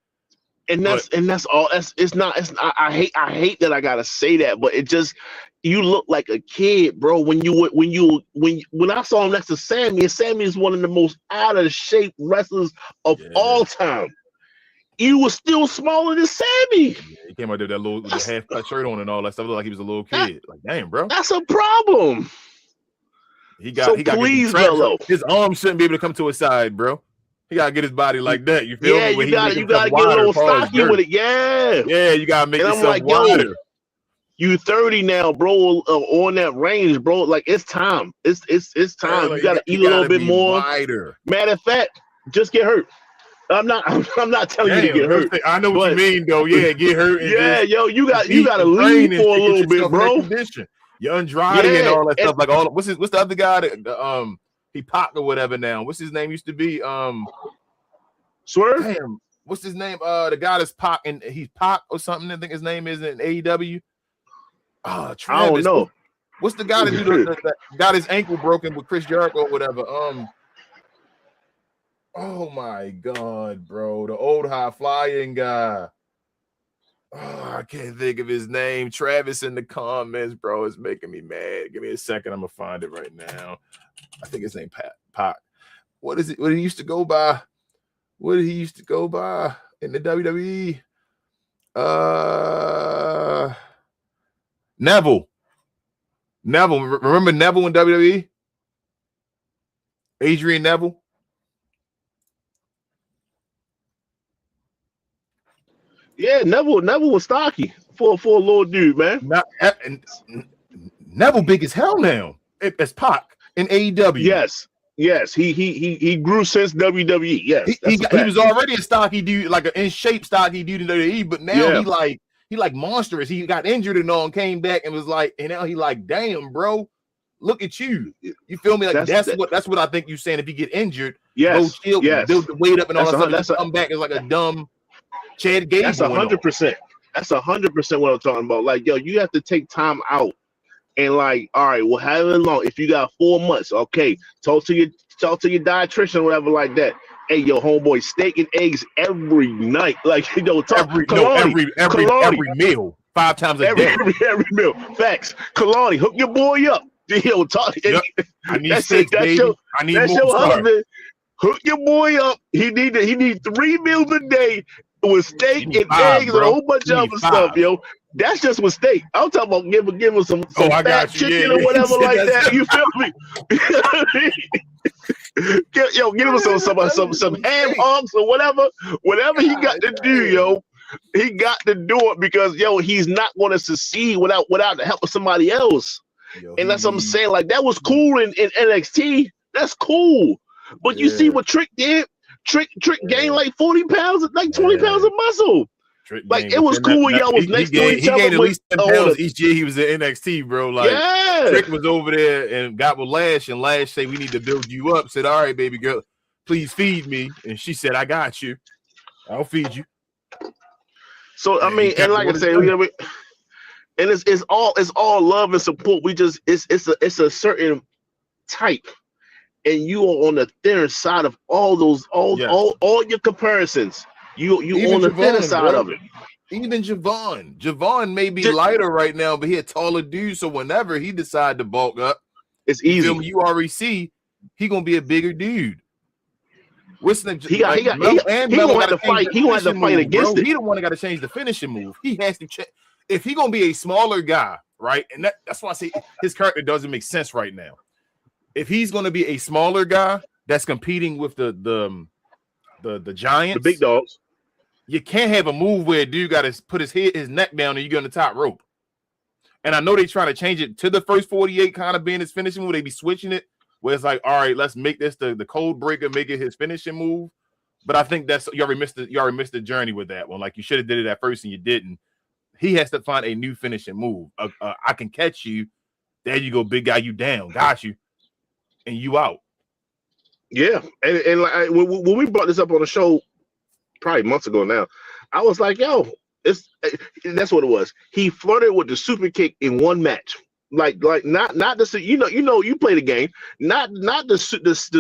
And that's all. It's not. I hate that I gotta say that, but it just, you look like a kid, bro. When I saw him next to Sammy, and Sammy is one of the most out of shape wrestlers of all time. You were still smaller than Sammy. Yeah, he came out there with that little with the half cut shirt on and all that stuff. Looked like he was a little kid. Like, damn, bro. That's a problem. He got his arms shouldn't be able to come to his side, bro. He gotta get his body like that. You feel me? You gotta get a little stocky with it. Yeah, you gotta make yourself like, wider. Yo, you 30 now, bro. On that range, bro. Like, it's time. It's time. Yeah, you gotta eat a little bit more. Wider. Matter of fact, just get hurt. I'm not telling you to get hurt. I know what you mean, though. Yeah, get hurt. And you gotta lean for a little bit, bro. You're Andrade and all that stuff. Like what's the other guy that he Pac or whatever now? What's his name used to be? Swerve? Damn, what's his name? The guy that's Pac and he's Pac or something. I think his name is in AEW. I don't know. What's the guy that got his ankle broken with Chris Jericho or whatever? Oh my God, bro. The old high flying guy. Oh, I can't think of his name. Travis in the comments, bro, is making me mad. Give me a second. I'm gonna find it right now. I think his name Pac. What is it? What did he used to go by? What did he used to go by in the WWE? Neville. Remember Neville in WWE? Adrian Neville. Yeah, Neville was stocky for a little dude, man. Neville big as hell now. It's Pac in AEW. Yes, he grew since WWE. Yes, he was already a stocky dude, like an in shape stocky dude in WWE, but now he like monstrous. He got injured and all and came back and was like, and now he like, damn, bro, look at you. You feel me? Like that's what I think you're saying. If you get injured, go chill, build the weight up and all that stuff. Come back as like a dumb Chad Gable. That's 100%. That's 100% what I'm talking about. Like, yo, you have to take time out and like, all right, well, however long. If you got 4 months, okay, talk to your dietitian or whatever like that. Hey, yo, homeboy, steak and eggs every night. Like, you know, every meal, 5 times a day. Every meal. Facts. Kalani, hook your boy up. Yo, talk. Yep. I need steak, baby. I need more. Your husband. Hook your boy up. He need 3 meals a day with steak and eggs and a whole bunch of other stuff, yo. That's just with steak. I'm talking about giving him some fat chicken or whatever like that. You feel me? Yo, give him some ham hocks or whatever he got to do, yo. He got to do it because, yo, he's not going to succeed without the help of somebody else. And that's what I'm saying. Like, that was cool in NXT. That's cool. But you see what Trick did? Trick gained like 40 pounds, like 20 pounds of muscle. Like, it was cool when y'all was next to each other. He gained at least 10 pounds each year he was in NXT, bro. Like, Trick was over there and got with Lash, and Lash said, we need to build you up. Said, all right, baby girl, please feed me. And she said, I got you. I'll feed you. So, I mean, and like I said, and it's all love and support. It's a certain type. And you are on the thinner side of all your comparisons. You on the thinner side of it. Even Javon may be lighter right now, but he a taller dude. So whenever he decide to bulk up, it's easy. You already see he gonna be a bigger dude. He gonna have to fight. He gonna have to fight against it. He the one that got to change the finishing move. He has to check. If he gonna be a smaller guy, right? And that's why I say his character doesn't make sense right now. If he's going to be a smaller guy that's competing with the giants, the big dogs, you can't have a move where a dude got to put his neck down and you get on the top rope. And I know they try to change it to the first 48 kind of being his finishing move. They be switching it where it's like, all right, let's make this the code breaker, make it his finishing move. But I think you already missed the journey with that one. Like, you should have did it at first and you didn't. He has to find a new finishing move. I can catch you There you go, big guy, you down, got you, and you out. Yeah, and like when we brought this up on the show probably months ago now, I was like, yo, that's what it was. He flirted with the super kick in one match. Like not the you play the game, not the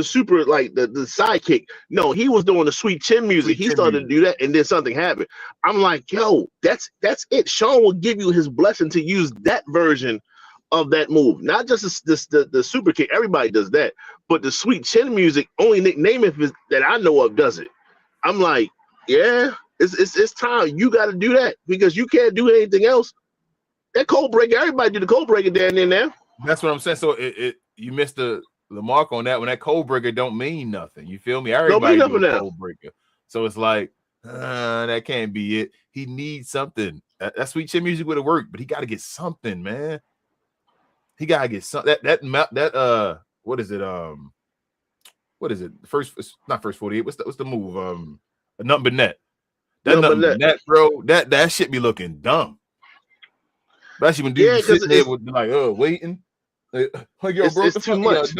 super like the sidekick. No, he was doing the sweet chin music. He started to do that, and then something happened. I'm like, yo, that's it. Sean will give you his blessing to use that version of that move, not just the super kick. Everybody does that, but the sweet chin music, only Nick Namath that I know of does it. I'm like, yeah, it's time. You got to do that because you can't do anything else. That code breaker, everybody do the code breaker down there now. That's what I'm saying. So you missed the mark on that. When that code breaker don't mean nothing. You feel me? Everybody do a code breaker. So it's like, that can't be it. He needs something. That sweet chin music would have worked, but he got to get something, man. He got to get something. That what is it? What is it? Not first 48. What's the move? A number net. That number net, bro. That shit be looking dumb. Especially when dudes sitting there with like, waiting. Like, yo, bro, it's too much.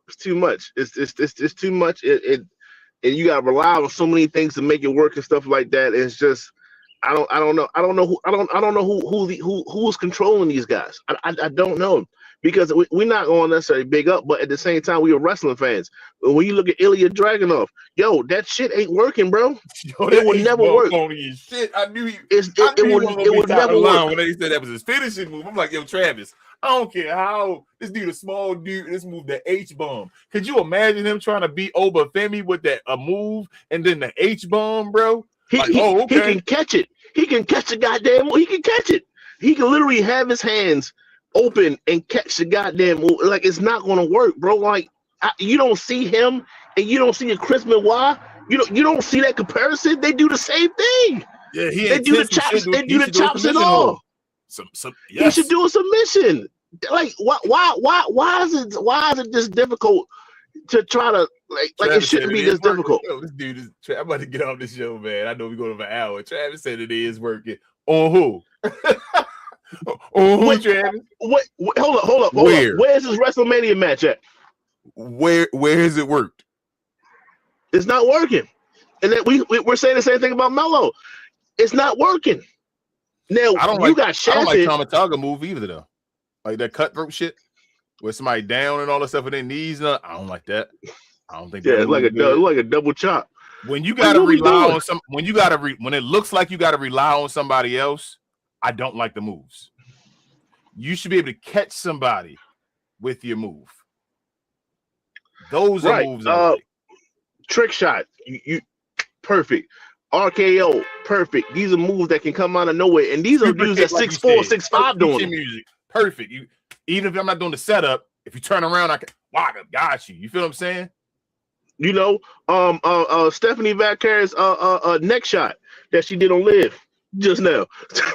It's too much. It's too much. And you gotta rely on so many things to make it work and stuff like that. It's just I don't know who's controlling these guys. I don't know, because we're not going to necessarily big up, but at the same time, we are wrestling fans. When you look at Ilya Dragunov, yo, that shit ain't working, bro. Yo, it would never work. Shit. I knew it would never work. When they said that was his finishing move, I'm like, yo, Travis, I don't care how this dude, a small dude, this move, the H-bomb. Could you imagine him trying to beat Obafemi with that a move and then the H-bomb, bro? He can catch it. He can catch the goddamn. He can catch it. He can literally have his hands open and catch the goddamn move. Like, it's not going to work, bro. Like, you don't see him and you don't see a Chris Benoit. You don't see that comparison. They do the same thing. Yeah, they do the chops. They do the chops and all. He should do a submission. Like, why is it this difficult to try to like it shouldn't be this difficult? Yo, this dude is. I'm about to get off this show, man. I know we're going over an hour. Travis said it is working. On who? On who, Travis? Wait, hold up. Where's his WrestleMania match at? Where has it worked? It's not working. And then we're saying the same thing about Melo. It's not working. Now got Shazzy. I don't like Tamataga move either though. Like that cutthroat shit where somebody down and all that stuff with their knees. I don't like that. I don't think. Yeah, it's like a double chop. When you gotta rely on some, when it looks like you gotta rely on somebody else, I don't like the moves. You should be able to catch somebody with your move. Those are moves. Trick shot, you perfect. RKO, perfect. These are moves that can come out of nowhere, and these are dudes at 6'4", 6'5" doing music. Perfect. Even if I'm not doing the setup, if you turn around, I got you. You feel what I'm saying? You know, Stephanie Vaccar's neck shot that she did on Liv just now.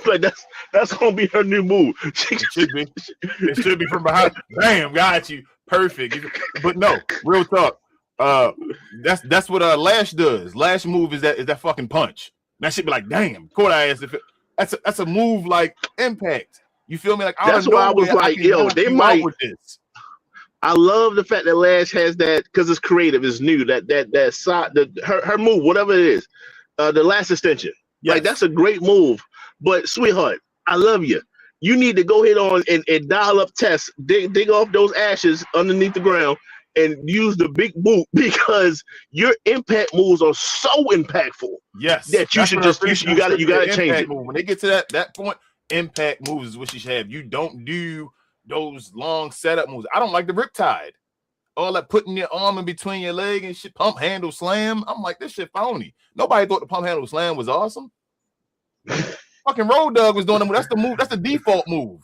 Like that's gonna be her new move. It should be. It should be from behind. Bam, got you. Perfect. But no, real talk. That's what Lash does. Lash move is that fucking punch. That should be like, damn, caught our ass. That's a move like Impact. You feel me? Like that's why I was like, yo, they might. With this. I love the fact that Lash has that because it's creative, it's new. That side, her move, whatever it is, the last extension. Yes. Like that's a great move. But sweetheart, I love you. You need to go ahead on and dial up Tess, dig off those ashes underneath the ground, and use the big boot because your impact moves are so impactful. Yes, that you got to change it. When they get to that point, impact moves is what you should have. You don't do those long setup moves. I don't like the riptide. All that putting your arm in between your leg and shit, pump handle slam. I'm like, this shit phony. Nobody thought the pump handle slam was awesome. Fucking Road Dogg was doing them. That's the move. That's the default move.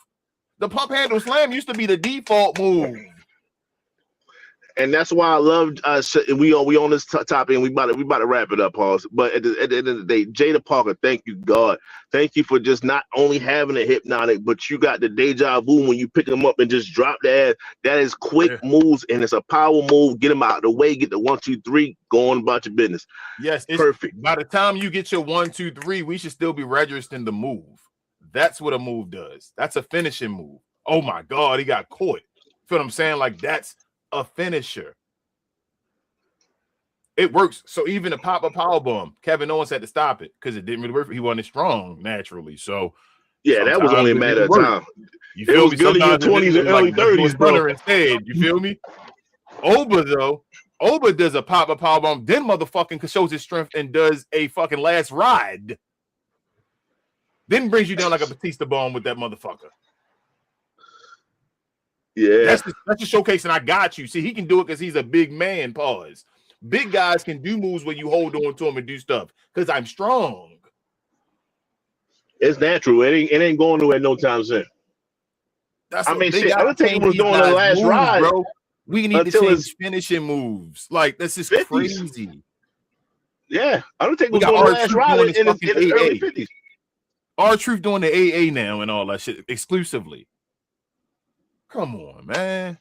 The pump handle slam used to be the default move. And that's why I loved we on this topic, and we about to wrap it up, Paul. But at the end of the day, Jada Parker, thank you, God. Thank you for just not only having a hypnotic, but you got the deja vu when you pick them up and just drop the ass. That is quick moves, and it's a power move. Get them out of the way, get the 1, 2, 3, go on about your business. Yes, it's perfect. By the time you get your 1, 2, 3, we should still be registering the move. That's what a move does. That's a finishing move. Oh my God, he got caught. Feel what I'm saying? Like that's a finisher. It works. So even a pop-up powerbomb, Kevin Owens had to stop it because it didn't really work. He wasn't strong naturally. So Yeah, that was only a matter of time. You it feel was me? good in your Sometimes 20s and early 30s, bro. Instead, you feel me? Oba does a pop-up powerbomb, then motherfucking shows his strength and does a fucking last ride. Then brings you down like a Batista bomb with that motherfucker. Yeah. That's just showcasing I got you. See, he can do it because he's a big man, pause. Big guys can do moves where you hold on to him and do stuff because I'm strong. It's natural. It ain't going nowhere no time soon. I mean, shit, Undertaker was doing the last ride, bro. We need to change finishing moves. Like, this is 50s. Crazy. Yeah, Undertaker was doing the last ride in his early 50s. R-Truth doing the AA now and all that shit exclusively. Come on, man.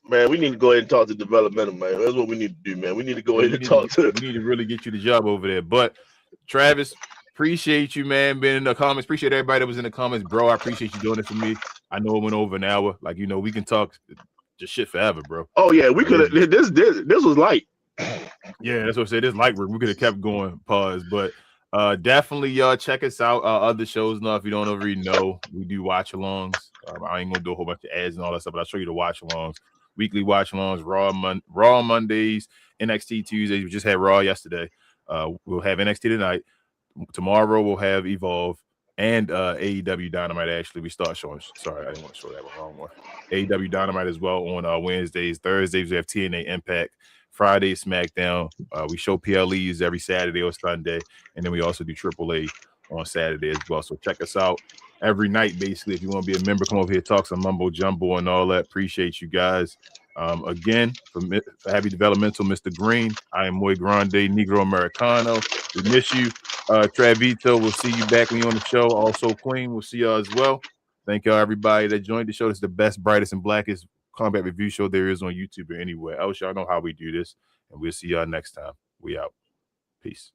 Man, we need to go ahead and talk to Developmental, man. That's what we need to do, man. We need to go ahead and talk to. We need to really get you the job over there. But Travis, appreciate you, man, being in the comments. Appreciate everybody that was in the comments, bro. I appreciate you doing it for me. I know it went over an hour. Like, you know, we can talk just shit forever, bro. Oh yeah, we could have. This was light. Yeah, that's what I said. This light work. We could have kept going. Pause, but. Definitely, y'all check us out. Other shows now, if you don't already know, we do watch alongs. I ain't gonna do a whole bunch of ads and all that stuff, but I'll show you the watch alongs, weekly watch alongs, Raw Mondays, NXT Tuesdays. We just had Raw yesterday. We'll have NXT tonight. Tomorrow we'll have Evolve and AEW Dynamite. Actually, we start showing. Sorry, I didn't want to show that one. Wrong one. AEW Dynamite as well on Wednesdays. Thursdays we have TNA Impact. Friday SmackDown. We show PLEs every Saturday or Sunday, and then we also do AAA on Saturday as well. So check us out every night, basically. If you want to be a member, come over here, talk some mumbo jumbo and all that. Appreciate you guys. Again, for Happy Developmental, Mr. Green, I am Muy Grande, Negro Americano. We miss you. Travito, we'll see you back when you're on the show. Also, Queen, we'll see y'all as well. Thank y'all, everybody that joined the show. This is the best, brightest, and blackest combat review show there is on YouTube or anywhere else. Y'all know how we do this, and we'll see y'all next time. We out. Peace.